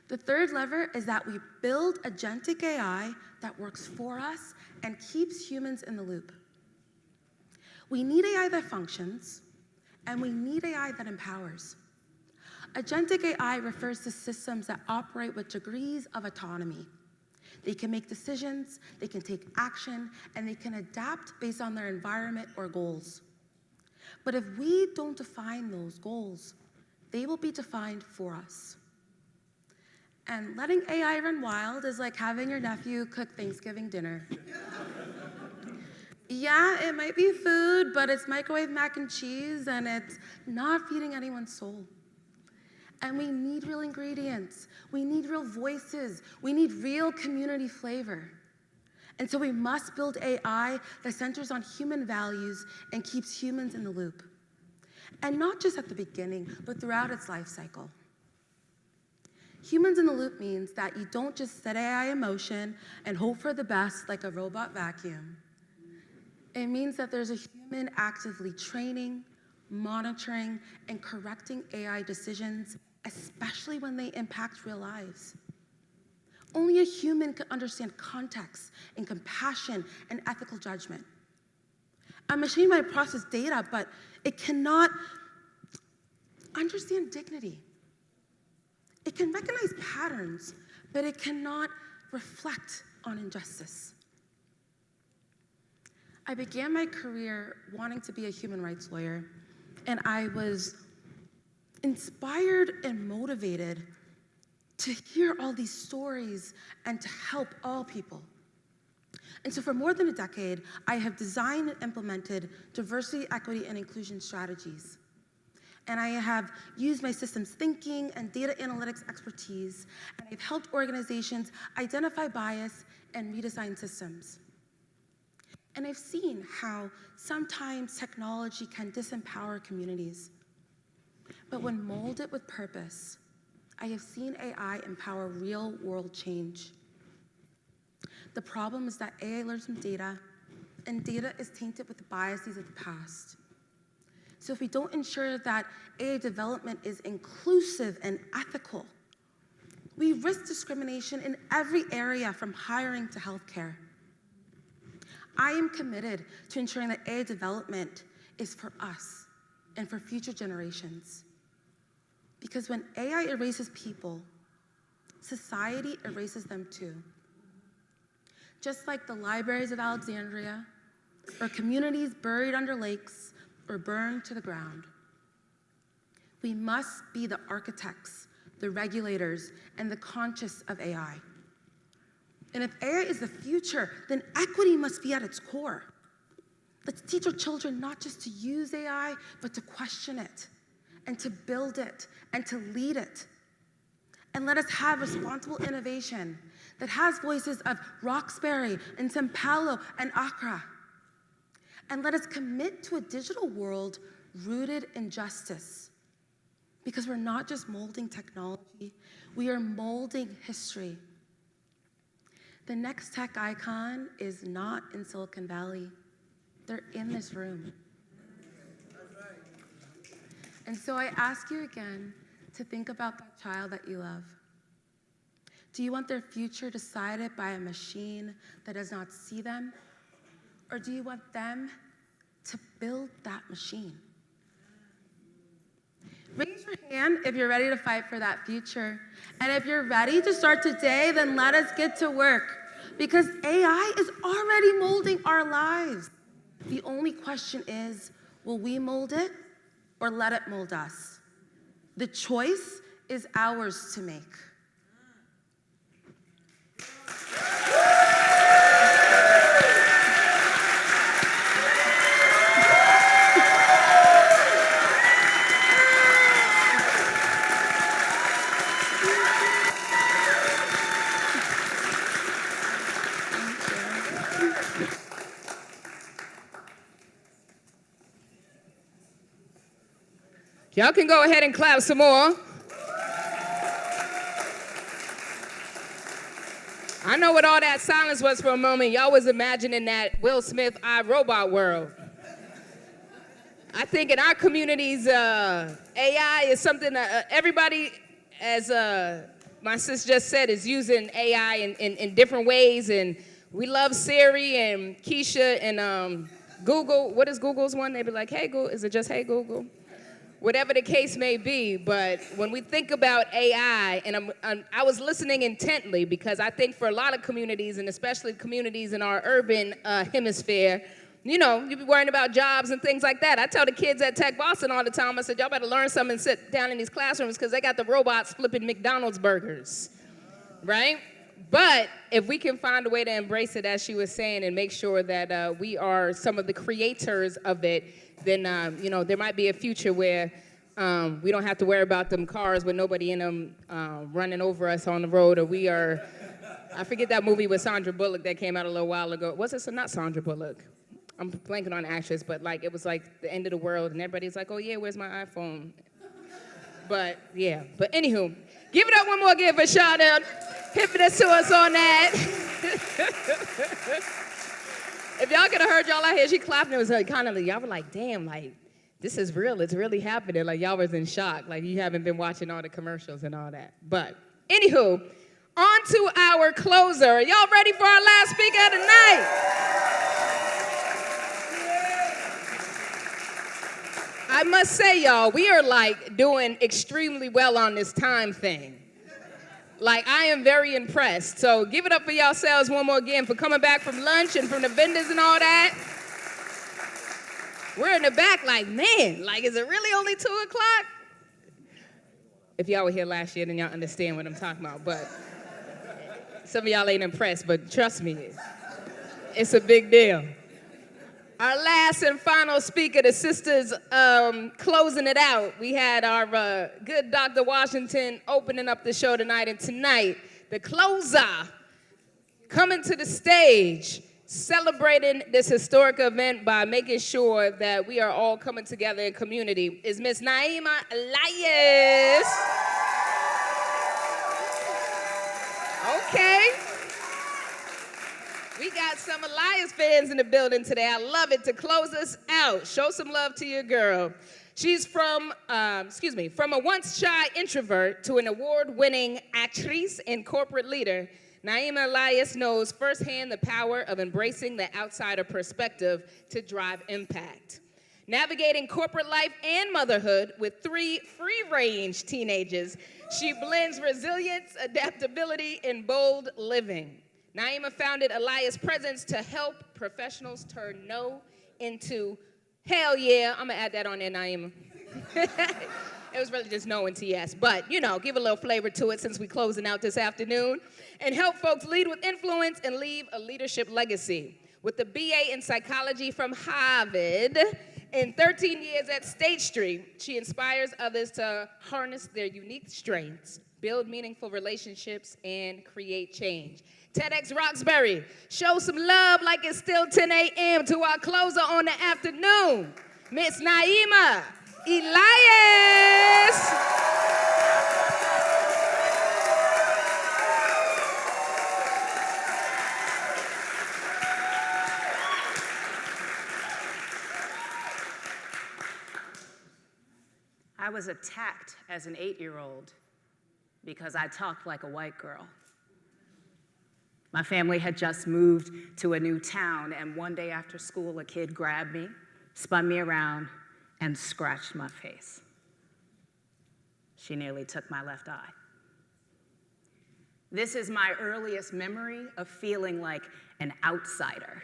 The third lever is that we build agentic AI that works for us and keeps humans in the loop. We need AI that functions, and we need AI that empowers. Agentic AI refers to systems that operate with degrees of autonomy. They can make decisions, they can take action, and they can adapt based on their environment or goals. But if we don't define those goals, they will be defined for us. And letting AI run wild is like having your nephew cook Thanksgiving dinner. Yeah, it might be food, but it's microwave mac and cheese, and it's not feeding anyone's soul. And we need real ingredients. We need real voices. We need real community flavor. And so we must build AI that centers on human values and keeps humans in the loop. And not just at the beginning, but throughout its life cycle. Humans in the loop means that you don't just set AI in motion and hope for the best like a robot vacuum. It means that there's a human actively training, monitoring, and correcting AI decisions, especially when they impact real lives. Only a human can understand context and compassion and ethical judgment. A machine might process data, but it cannot understand dignity. It can recognize patterns, but it cannot reflect on injustice. I began my career wanting to be a human rights lawyer, and I was inspired and motivated to hear all these stories and to help all people. And so for more than a decade, I have designed and implemented diversity, equity, and inclusion strategies. And I have used my systems thinking and data analytics expertise, and I've helped organizations identify bias and redesign systems. And I've seen how sometimes technology can disempower communities. But when molded with purpose, I have seen AI empower real-world change. The problem is that AI learns from data, and data is tainted with the biases of the past. So if we don't ensure that AI development is inclusive and ethical, we risk discrimination in every area from hiring to healthcare. I am committed to ensuring that AI development is for us and for future generations. Because when AI erases people, society erases them too. Just like the libraries of Alexandria, or communities buried under lakes, or burned to the ground. We must be the architects, the regulators, and the conscious of AI. And if AI is the future, then equity must be at its core. Let's teach our children not just to use AI, but to question it, and to build it, and to lead it. And let us have responsible innovation that has voices of Roxbury, and Sao Paulo, and Accra. And let us commit to a digital world rooted in justice. Because we're not just molding technology, we are molding history. The next tech icon is not in Silicon Valley. They're in this room. And so I ask you again to think about that child that you love. Do you want their future decided by a machine that does not see them? Or do you want them to build that machine? Raise your hand if you're ready to fight for that future. And if you're ready to start today, then let us get to work. Because AI is already molding our lives. The only question is, will we mold it or let it mold us? The choice is ours to make. Y'all can go ahead and clap some more. I know what all that silence was for a moment. Y'all was imagining that Will Smith iRobot world. I think in our communities, AI is something that everybody, as my sis just said, is using AI in different ways. And we love Siri and Keisha and Google. What is Google's one? They be like, hey, Google. Is it just hey, Google? Whatever the case may be. But when we think about AI, and I was listening intently because I think for a lot of communities, and especially communities in our urban hemisphere, you know, you be worrying about jobs and things like that. I tell the kids at Tech Boston all the time, I said, y'all better learn something and sit down in these classrooms because they got the robots flipping McDonald's burgers, right? But if we can find a way to embrace it, as she was saying, and make sure that we are some of the creators of it, then, you know, there might be a future where we don't have to worry about them cars with nobody in them running over us on the road, or we are, I forget that movie with Sandra Bullock that came out a little while ago. Was it not Sandra Bullock? I'm blanking on the actress, but like it was like the end of the world, and everybody's like, oh yeah, where's my iPhone? But yeah, but anywho, give it up one more again for Shauna. Hipping us to us on that. If y'all could have heard y'all out here, she clapping, it was like kind of like, y'all were like, damn, like, this is real, it's really happening. Like y'all was in shock, like you haven't been watching all the commercials and all that. But anywho, on to our closer. Y'all ready for our last speaker of the night? I must say, y'all, we are like doing extremely well on this time thing. Like, I am very impressed. So give it up for yourselves one more again for coming back from lunch and from the vendors and all that. We're in the back like, man, like, is it really only 2 o'clock? If y'all were here last year, then y'all understand what I'm talking about. But some of y'all ain't impressed, but trust me, it's a big deal. Our last and final speaker, the sisters closing it out. We had our good Dr. Washington opening up the show tonight, and tonight, the closer coming to the stage, celebrating this historic event by making sure that we are all coming together in community, is Miss Naima Elias. Okay. We got some Elias fans in the building today. I love it. To close us out, show some love to your girl. She's from a once shy introvert to an award-winning actress and corporate leader. Naima Elias knows firsthand the power of embracing the outsider perspective to drive impact. Navigating corporate life and motherhood with 3 free-range teenagers, she blends resilience, adaptability, and bold living. Naima founded Elias Presence to help professionals turn no into hell yeah. I'm gonna add that on there, Naima. It was really just no into yes, but you know, give a little flavor to it since we're closing out this afternoon, and help folks lead with influence and leave a leadership legacy. With a BA in psychology from Harvard and 13 years at State Street, she inspires others to harness their unique strengths, build meaningful relationships, and create change. TEDxRoxbury, show some love like it's still 10 a.m. to our closer on the afternoon, Miss Naima Elias. I was attacked as an 8-year-old because I talked like a white girl. My family had just moved to a new town, and one day after school, a kid grabbed me, spun me around, and scratched my face. She nearly took my left eye. This is my earliest memory of feeling like an outsider.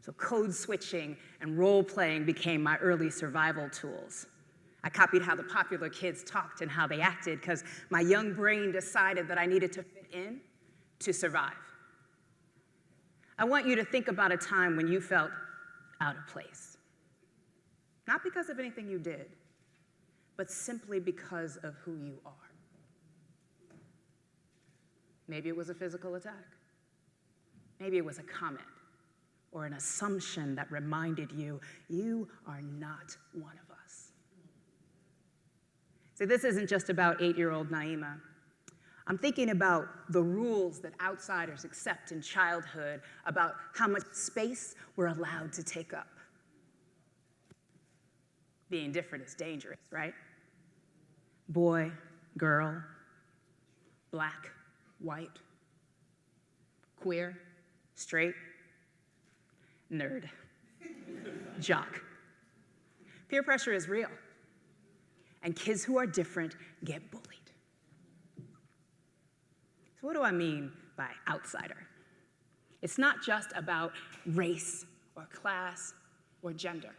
So code switching and role playing became my early survival tools. I copied how the popular kids talked and how they acted because my young brain decided that I needed to fit in to survive. I want you to think about a time when you felt out of place. Not because of anything you did, but simply because of who you are. Maybe it was a physical attack. Maybe it was a comment or an assumption that reminded you, you are not one of us. See, this isn't just about 8-year-old Naima. I'm thinking about the rules that outsiders accept in childhood about how much space we're allowed to take up. Being different is dangerous, right? Boy, girl, black, white, queer, straight, nerd, jock. Peer pressure is real, and kids who are different get bullied. So what do I mean by outsider? It's not just about race or class or gender.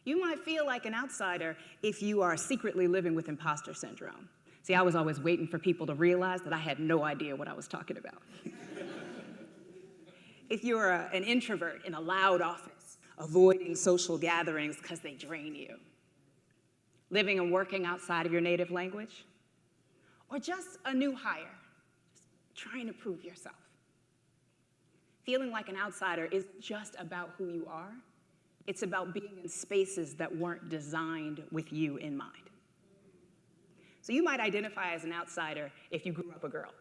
You might feel like an outsider if you are secretly living with imposter syndrome. See, I was always waiting for people to realize that I had no idea what I was talking about. If you're an introvert in a loud office, avoiding social gatherings because they drain you. Living and working outside of your native language. Or just a new hire, just trying to prove yourself. Feeling like an outsider isn't just about who you are. It's about being in spaces that weren't designed with you in mind. So you might identify as an outsider if you grew up a girl.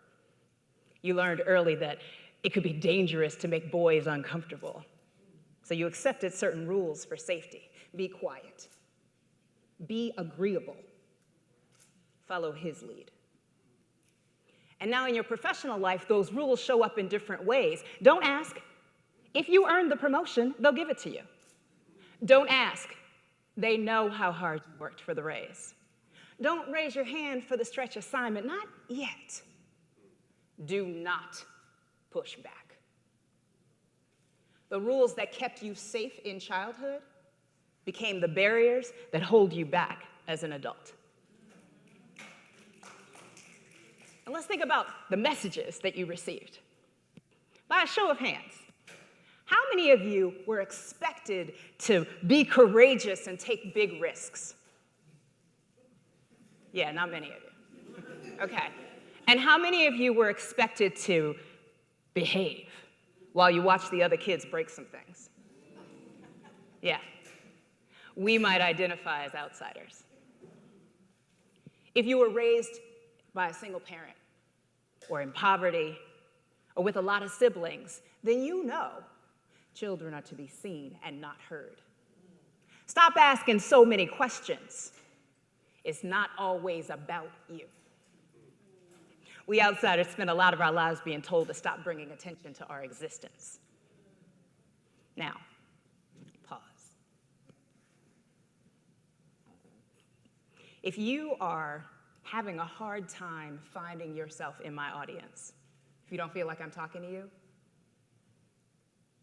You learned early that it could be dangerous to make boys uncomfortable. So you accepted certain rules for safety. Be quiet. Be agreeable. Follow his lead. And now in your professional life, those rules show up in different ways. Don't ask. If you earn the promotion, they'll give it to you. Don't ask. They know how hard you worked for the raise. Don't raise your hand for the stretch assignment. Not yet. Do not push back. The rules that kept you safe in childhood became the barriers that hold you back as an adult. And let's think about the messages that you received. By a show of hands, how many of you were expected to be courageous and take big risks? Yeah, not many of you. Okay. And how many of you were expected to behave while you watch the other kids break some things? Yeah. We might identify as outsiders. If you were raised by a single parent, or in poverty, or with a lot of siblings, then you know children are to be seen and not heard. Stop asking so many questions. It's not always about you. We outsiders spend a lot of our lives being told to stop bringing attention to our existence. Now, pause. If you are having a hard time finding yourself in my audience, if you don't feel like I'm talking to you,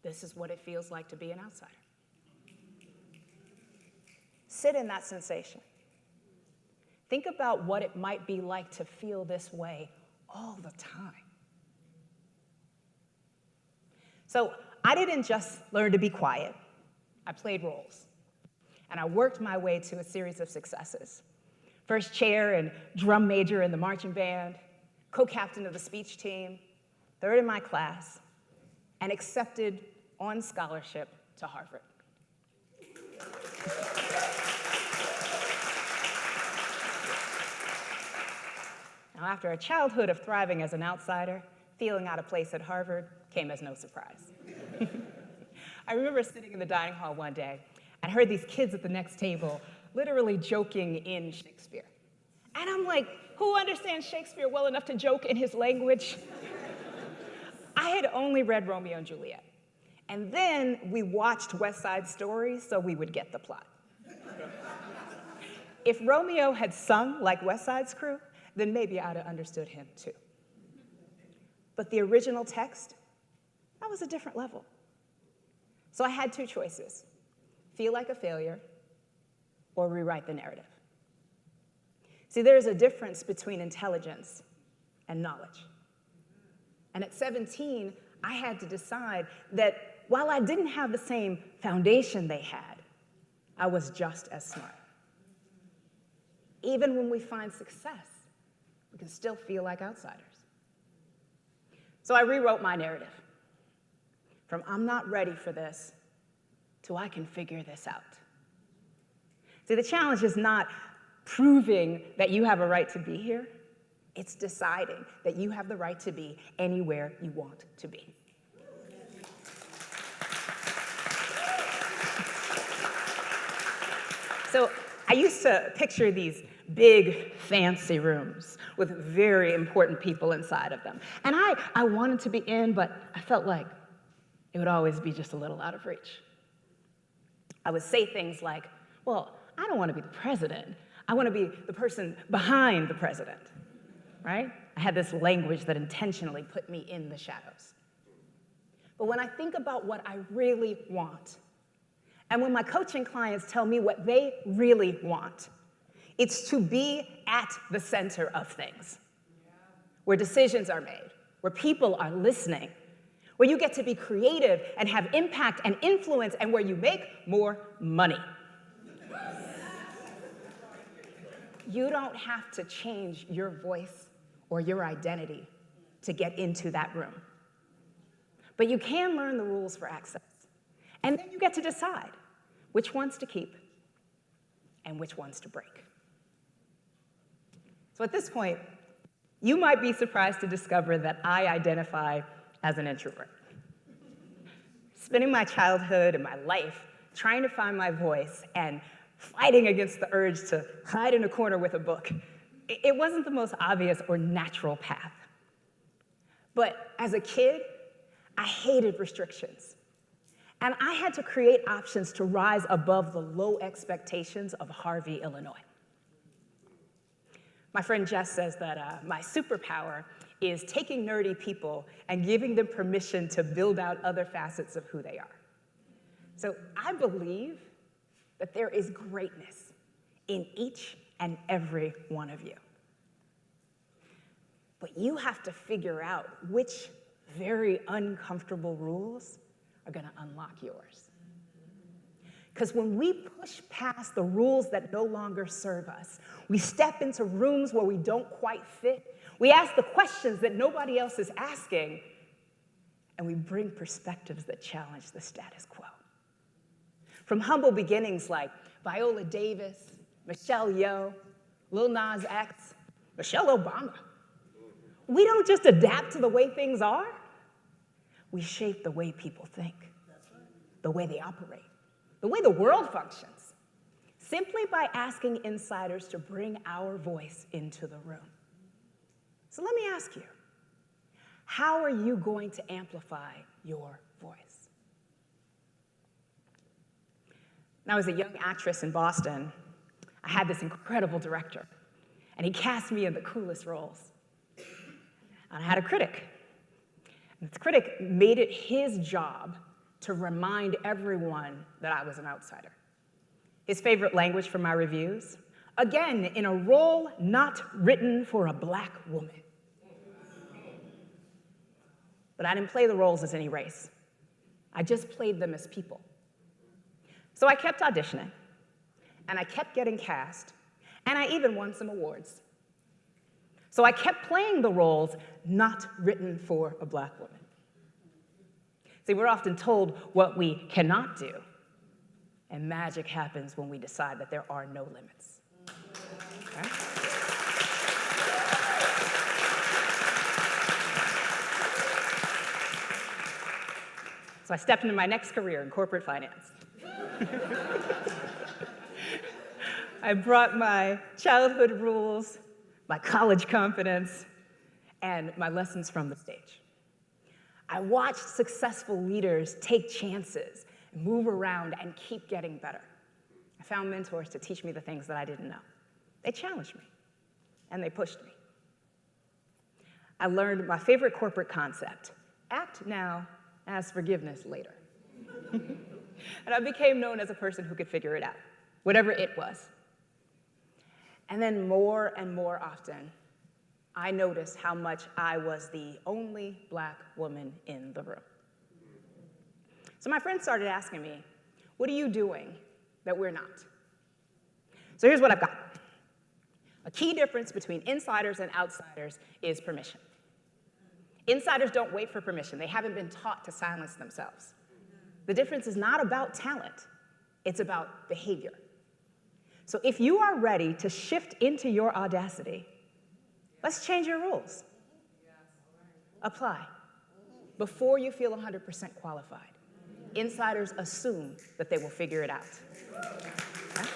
this is what it feels like to be an outsider. Sit in that sensation. Think about what it might be like to feel this way all the time. So I didn't just learn to be quiet. I played roles. And I worked my way to a series of successes. First chair and drum major in the marching band, co-captain of the speech team, third in my class, and accepted on scholarship to Harvard. Now, after a childhood of thriving as an outsider, feeling out of place at Harvard came as no surprise. I remember sitting in the dining hall one day and heard these kids at the next table literally joking in Shakespeare. And I'm like, who understands Shakespeare well enough to joke in his language? I had only read Romeo and Juliet. And then we watched West Side Story so we would get the plot. If Romeo had sung like West Side's Crew, then maybe I'd have understood him too. But the original text, that was a different level. So I had two choices: feel like a failure or rewrite the narrative. See, there's a difference between intelligence and knowledge. And at 17, I had to decide that while I didn't have the same foundation they had, I was just as smart. Even when we find success, we can still feel like outsiders. So I rewrote my narrative from I'm not ready for this to I can figure this out. See, the challenge is not proving that you have a right to be here. It's deciding that you have the right to be anywhere you want to be. So I used to picture these big, fancy rooms with very important people inside of them. And I wanted to be in, but I felt like it would always be just a little out of reach. I would say things like, well, I don't want to be the president. I want to be the person behind the president, right? I had this language that intentionally put me in the shadows. But when I think about what I really want, and when my coaching clients tell me what they really want, it's to be at the center of things, where decisions are made, where people are listening, where you get to be creative and have impact and influence, and where you make more money. You don't have to change your voice or your identity to get into that room. But you can learn the rules for access. And then you get to decide which ones to keep and which ones to break. So at this point, you might be surprised to discover that I identify as an introvert. Spending my childhood and my life trying to find my voice and fighting against the urge to hide in a corner with a book, it wasn't the most obvious or natural path. But as a kid, I hated restrictions. And I had to create options to rise above the low expectations of Harvey, Illinois. My friend Jess says that my superpower is taking nerdy people and giving them permission to build out other facets of who they are. So I believe that there is greatness in each and every one of you. But you have to figure out which very uncomfortable rules are going to unlock yours. Because when we push past the rules that no longer serve us, we step into rooms where we don't quite fit, we ask the questions that nobody else is asking, and we bring perspectives that challenge the status quo. From humble beginnings like Viola Davis, Michelle Yeoh, Lil Nas X, Michelle Obama, we don't just adapt to the way things are, we shape the way people think, the way they operate, the way the world functions, simply by asking insiders to bring our voice into the room. So let me ask you, how are you going to amplify your voice? When I was a young actress in Boston, I had this incredible director, and he cast me in the coolest roles. And I had a critic. And this critic made it his job to remind everyone that I was an outsider. His favorite language for my reviews, again, in a role not written for a black woman. But I didn't play the roles as any race. I just played them as people. So I kept auditioning, and I kept getting cast, and I even won some awards. So I kept playing the roles not written for a black woman. See, we're often told what we cannot do, and magic happens when we decide that there are no limits. Okay? So I stepped into my next career in corporate finance. I brought my childhood rules, my college confidence, and my lessons from the stage. I watched successful leaders take chances, move around, and keep getting better. I found mentors to teach me the things that I didn't know. They challenged me, and they pushed me. I learned my favorite corporate concept: act now, ask forgiveness later. And I became known as a person who could figure it out, whatever it was. And then more and more often, I noticed how much I was the only black woman in the room. So my friends started asking me, what are you doing that we're not? So here's what I've got. A key difference between insiders and outsiders is permission. Insiders don't wait for permission. They haven't been taught to silence themselves. The difference is not about talent. It's about behavior. So if you are ready to shift into your audacity, Let's change your rules. Apply. Before you feel 100% qualified, insiders assume that they will figure it out. Okay?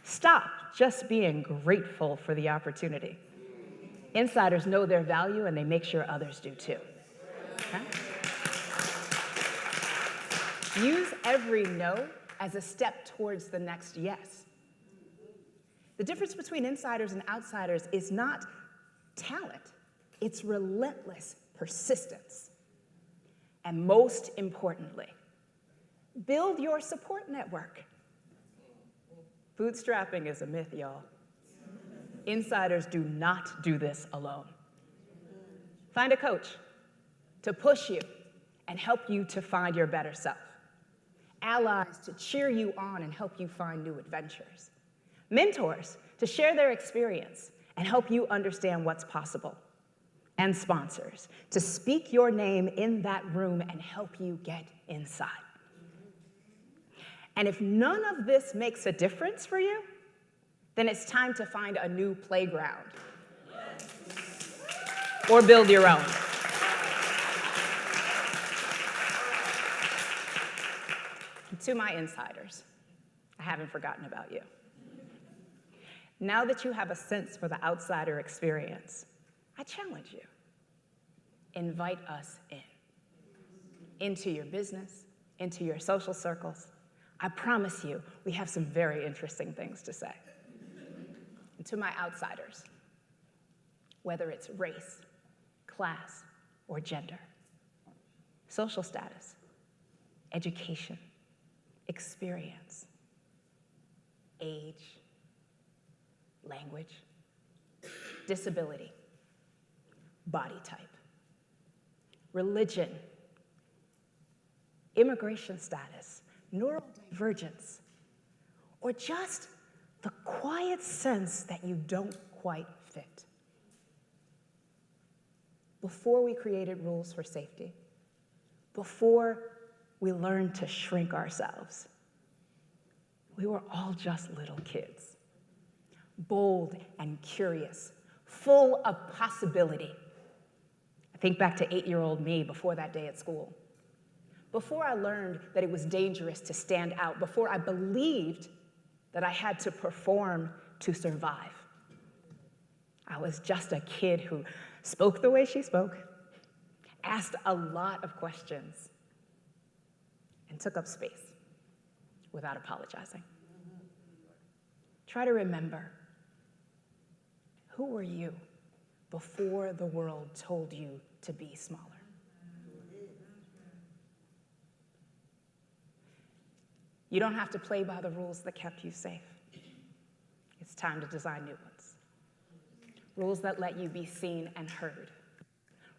Stop just being grateful for the opportunity. Insiders know their value and they make sure others do too. Okay? Use every no as a step towards the next yes. The difference between insiders and outsiders is not talent, it's relentless persistence. And most importantly, build your support network. Bootstrapping is a myth, y'all. Insiders do not do this alone. Find a coach to push you and help you to find your better self. Allies to cheer you on and help you find new adventures. Mentors to share their experience and help you understand what's possible. And sponsors to speak your name in that room and help you get inside. And if none of this makes a difference for you, then it's time to find a new playground. Or build your own. To my insiders, I haven't forgotten about you. Now that you have a sense for the outsider experience, I challenge you. Invite us into your business, into your social circles. I promise you, we have some very interesting things to say. And to my outsiders, whether it's race, class, or gender, social status, education, experience, age, language, disability, body type, religion, immigration status, neurodivergence, or just the quiet sense that you don't quite fit. Before we created rules for safety, before we learned to shrink ourselves, we were all just little kids, bold and curious, full of possibility. I think back to 8-year-old me before that day at school. Before I learned that it was dangerous to stand out, before I believed that I had to perform to survive. I was just a kid who spoke the way she spoke, asked a lot of questions, and took up space without apologizing. Try to remember, who were you before the world told you to be smaller? You don't have to play by the rules that kept you safe. It's time to design new ones. Rules that let you be seen and heard.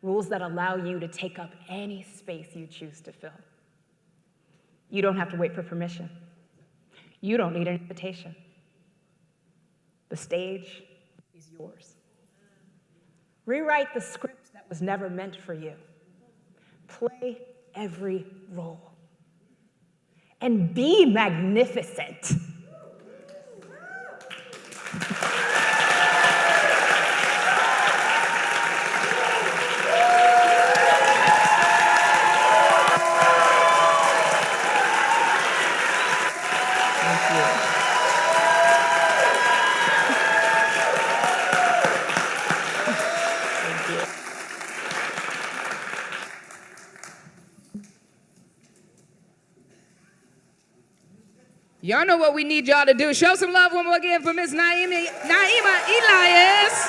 Rules that allow you to take up any space you choose to fill. You don't have to wait for permission. You don't need an invitation. The stage is yours. Rewrite the script that was never meant for you. Play every role. And be magnificent. Y'all know what we need y'all to do. Show some love one more again for Miss Naima Elias.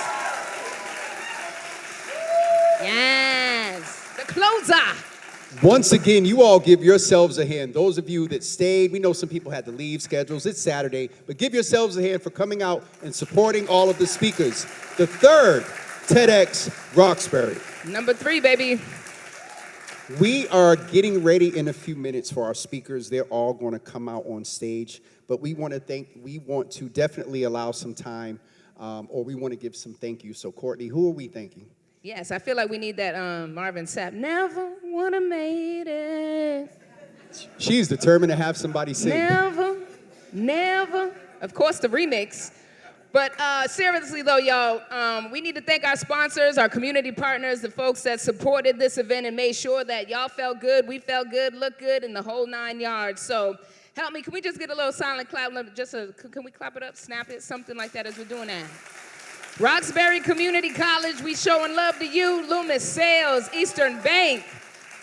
Yes, the closer. Once again, you all give yourselves a hand. Those of you that stayed, we know some people had to leave schedules. It's Saturday, but give yourselves a hand for coming out and supporting all of the speakers. The third TEDxRoxbury. Number 3, baby. We are getting ready in a few minutes for our speakers. They're all going to come out on stage, but we want to definitely allow some time, or we want to give some thank you. So, Courtney, who are we thanking? Yes, I feel like we need that Marvin Sapp. Never would have made it. She's determined to have somebody sing. Never. Of course, the remix. But seriously though, y'all, we need to thank our sponsors, our community partners, the folks that supported this event and made sure that y'all felt good, we felt good, looked good, and the whole 9 yards. So help me, can we just get a little silent clap? Can we clap it up, snap it, something like that as we're doing that? Roxbury Community College, we showing love to you. Loomis Sales, Eastern Bank,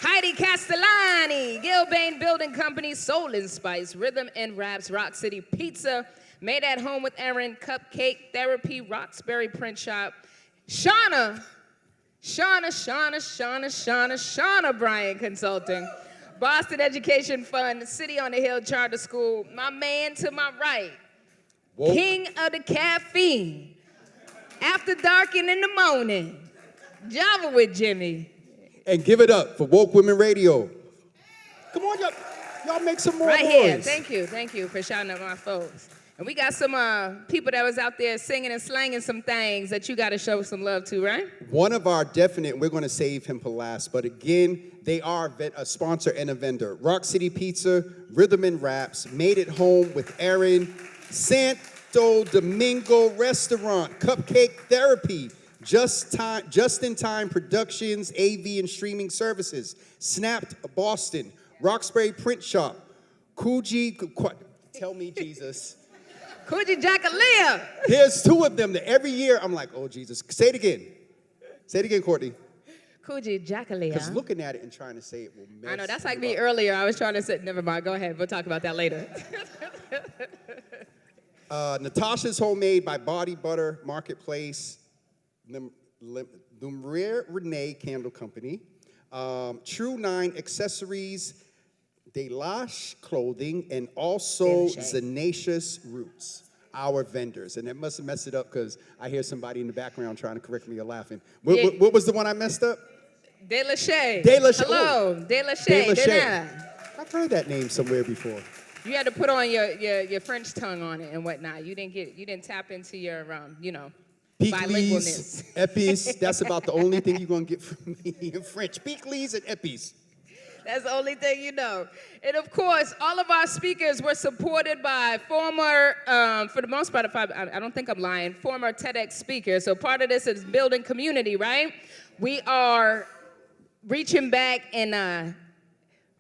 Heidi Castellani, Gilbane Building Company, Soul and Spice, Rhythm and Raps, Rock City Pizza, Made at Home with Erin, Cupcake Therapy, Roxbury Print Shop, Shauna Bryant Consulting, Boston Education Fund, City on the Hill Charter School, my man to my right, Whoa. King of the Caffeine, After Dark and in the Morning, Java with Jimmy. And give it up for Woke Women Radio. Come on, y'all make some more Right noise. here, thank you for shouting out my folks. And we got some people that was out there singing and slanging some things that you got to show some love to, right? One of our definite, we're going to save him for last, but again, they are a sponsor and a vendor. Rock City Pizza, Rhythm and Raps, Made at Home with Erin, Santo Domingo Restaurant, Cupcake Therapy, Just in Time Productions, AV and Streaming Services, Snapped Boston, Roxbury Print Shop, tell me Jesus. Coogee Jackalea. There's 2 of them that every year I'm like, oh Jesus. Say it again. Say it again, Courtney. Coogee Jackalea. Because looking at it and trying to say it will mess I know, that's you like me up. earlier. I was trying to say, never mind, go ahead. We'll talk about that later. Natasha's Homemade by Body Butter Marketplace, Lumrier Renee Candle Company, True 9 Accessories, Delash Clothing, and also Zenacious Roots, our vendors. And it must have messed it up because I hear somebody in the background trying to correct me or laughing. What was the one I messed up? De La Shea. De La Shea. Hello, Oh. De La Shea. De La Shea. Dena. I've heard that name somewhere before. You had to put on your French tongue on it and whatnot. You didn't tap into your bilingualness. Epis, that's about the only thing you're going to get from me in French. Pickles and Epis. That's the only thing you know. And of course, all of our speakers were supported by former, for the most part, I don't think I'm lying, former TEDx speakers. So part of this is building community, right? We are reaching back and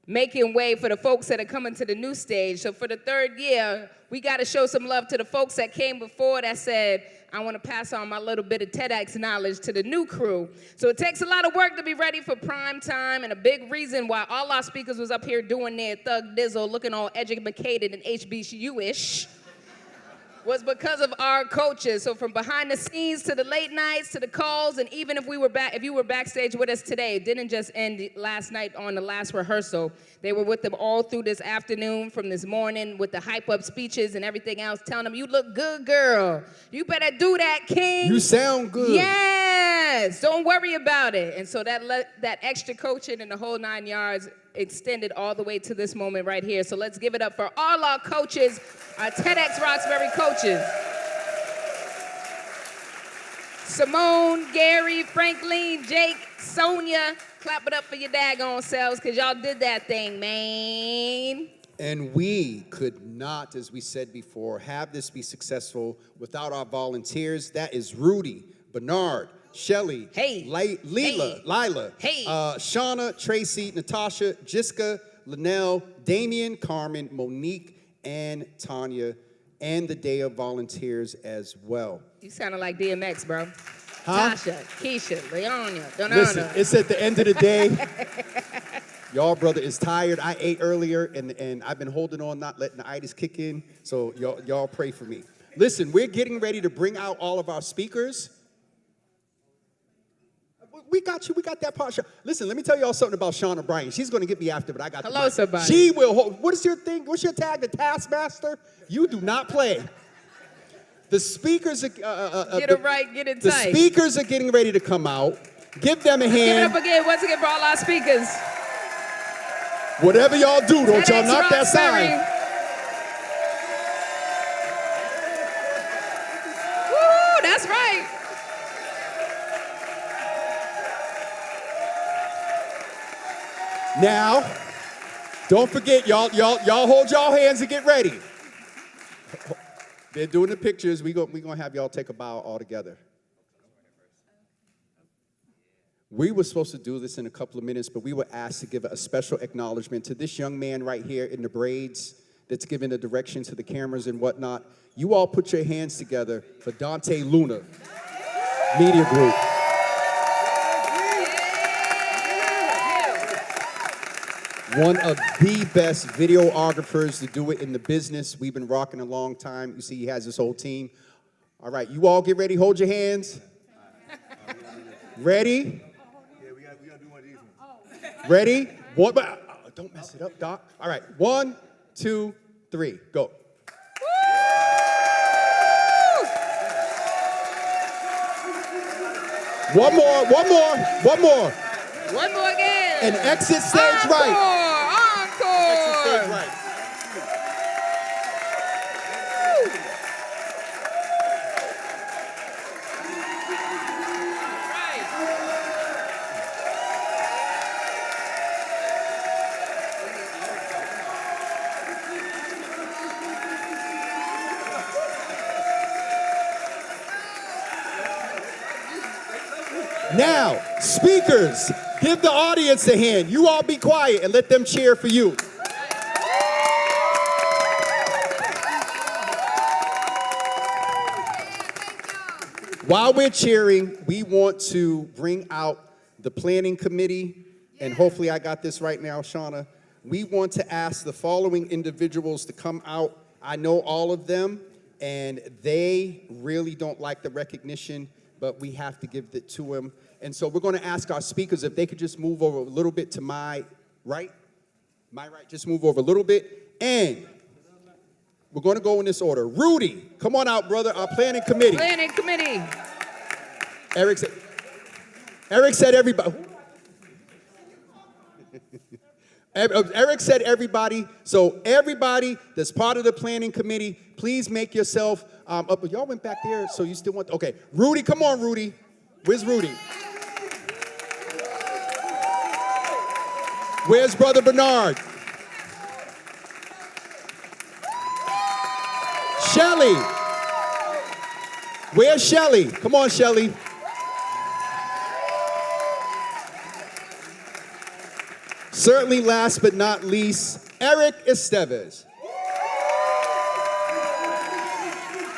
making way for the folks that are coming to the new stage. So for the 3rd year, we got to show some love to the folks that came before that said, I want to pass on my little bit of TEDx knowledge to the new crew. So it takes a lot of work to be ready for prime time, and a big reason why all our speakers was up here doing their thug dizzle, looking all educated and HBCU-ish, was because of our coaches. So from behind the scenes to the late nights to the calls, and even if you were backstage with us today, it didn't just end last night on the last rehearsal. They were with them all through this afternoon, from this morning, with the hype-up speeches and everything else, telling them, you look good, girl. You better do that, king. You sound good. Yes, don't worry about it. And so that extra coaching and the whole 9 yards extended all the way to this moment right here. So let's give it up for all our coaches, our TEDxRoxbury coaches. Simone, Gary, Franklin, Jake, Sonia, clap it up for your daggone selves, because y'all did that thing, man. And we could not, as we said before, have this be successful without our volunteers. That is Rudy, Bernard, Shelly, Hey. Lila, Hey. Shauna, Tracy, Natasha, Jiska, Linnell, Damien, Carmen, Monique, and Tanya, and the day of volunteers as well. You sounded like DMX, bro. Huh? Tasha, Keisha, Leonia, Donana. Listen, it's at the end of the day. Y'all brother is tired. I ate earlier, and I've been holding on, not letting the itis kick in, so y'all pray for me. Listen, we're getting ready to bring out all of our speakers. We got you. We got that part. Listen, let me tell y'all something about Shauna Bryant. She's going to get me after, but I got Hello, somebody. She will hold. What is your thing? What's your tag? The Taskmaster? You do not play. The speakers are... get it right, get it the tight. The speakers are getting ready to come out. Give them a hand. Give it up again, once again, for all our speakers. Whatever y'all do, don't y'all knock that sign. Woo, that's right. Now, don't forget, y'all hold y'all hands and get ready. They're doing the pictures. We're going to have y'all take a bow all together. We were supposed to do this in a couple of minutes, but we were asked to give a special acknowledgement to this young man right here in the braids that's giving the direction to the cameras and whatnot. You all put your hands together for Dante Luna Media Group. One of the best videographers to do it in the business. We've been rocking a long time. You see he has his whole team. All right, you all get ready. Hold your hands. Ready? Yeah, we gotta do one of these ones. Ready? One, don't mess it up, Doc. All right, 1, 2, 3, go. One more. One more again. And exit stage right. Encore. Exit stage right. Now, speakers, give the audience a hand. You all be quiet and let them cheer for you. While we're cheering, we want to bring out the planning committee, and hopefully I got this right now, Shauna. We want to ask the following individuals to come out. I know all of them, and they really don't like the recognition, but we have to give it to them. And so we're going to ask our speakers if they could just move over a little bit to my right. My right, just move over a little bit. And we're going to go in this order. Rudy, come on out, brother, our planning committee. Planning committee. Eric said everybody. Eric said everybody. So everybody that's part of the planning committee, please make yourself up. Y'all went back there, so you still want, okay. Rudy, come on, Rudy. Where's Rudy? Where's Brother Bernard? Shelly. Where's Shelly? Come on, Shelly. Certainly last but not least, Eric Estevez.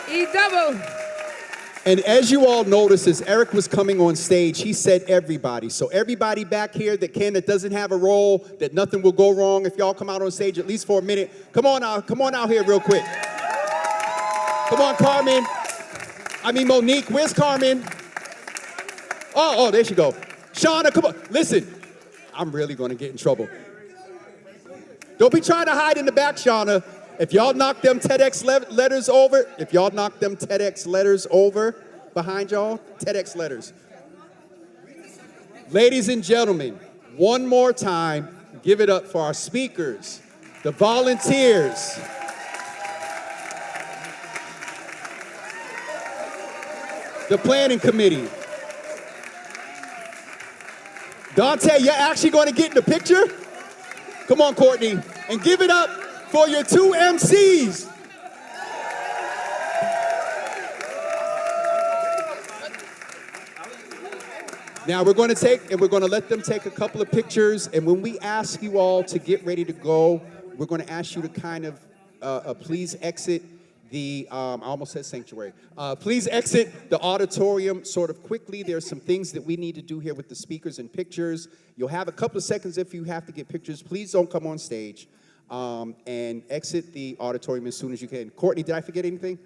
E-double. And as you all noticed, as Eric was coming on stage, he said everybody. So everybody back here that doesn't have a role, that nothing will go wrong if y'all come out on stage at least for a minute. Come on out here real quick. Come on, Carmen. Monique, where's Carmen? Oh, there she go. Shauna, come on. Listen, I'm really going to get in trouble. Don't be trying to hide in the back, Shauna. If y'all knock them TEDx letters over behind y'all, TEDx letters. Ladies and gentlemen, one more time, give it up for our speakers, the volunteers, the planning committee. Dante, you're actually going to get in the picture? Come on, Courtney, and give it up for your two MCs. Now we're going to let them take a couple of pictures, and when we ask you all to get ready to go, we're going to ask you to kind of please exit the, I almost said sanctuary. Please exit the auditorium sort of quickly. There's some things that we need to do here with the speakers and pictures. You'll have a couple of seconds if you have to get pictures. Please don't come on stage. And exit the auditorium as soon as you can. Courtney, did I forget anything?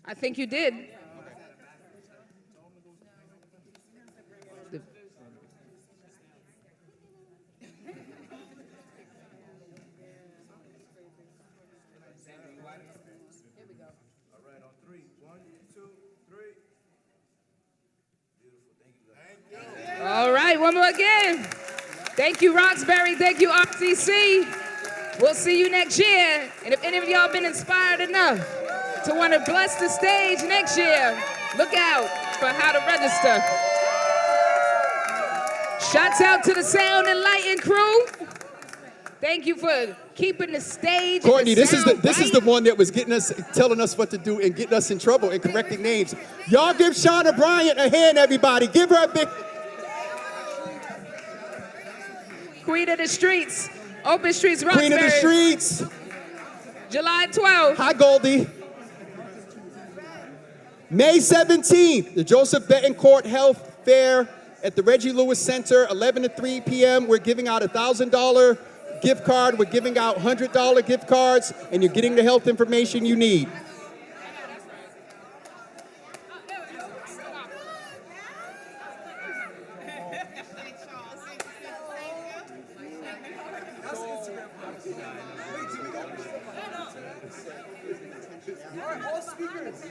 I think you did. All right, on 3. 1, 2, 3. Beautiful. Thank you. All right, one more again. Thank you, Roxbury. Thank you, RCC. We'll see you next year. And if any of y'all been inspired enough to want to bless the stage next year, look out for how to register. Shouts out to the sound and lighting crew. Thank you for keeping the stage. Courtney, and the this is the sound one that was getting us, telling us what to do and getting us in trouble and correcting names. Y'all give Shauna Bryant a hand, everybody. Give her a big. Queen of the Streets, Open Streets, Roxbury. Queen of the Streets. July 12th. Hi, Goldie. May 17th, the Joseph Betancourt Health Fair at the Reggie Lewis Center, 11 to 3 p.m. We're giving out a $1,000 gift card. We're giving out $100 gift cards, and you're getting the health information you need. All right, all speakers.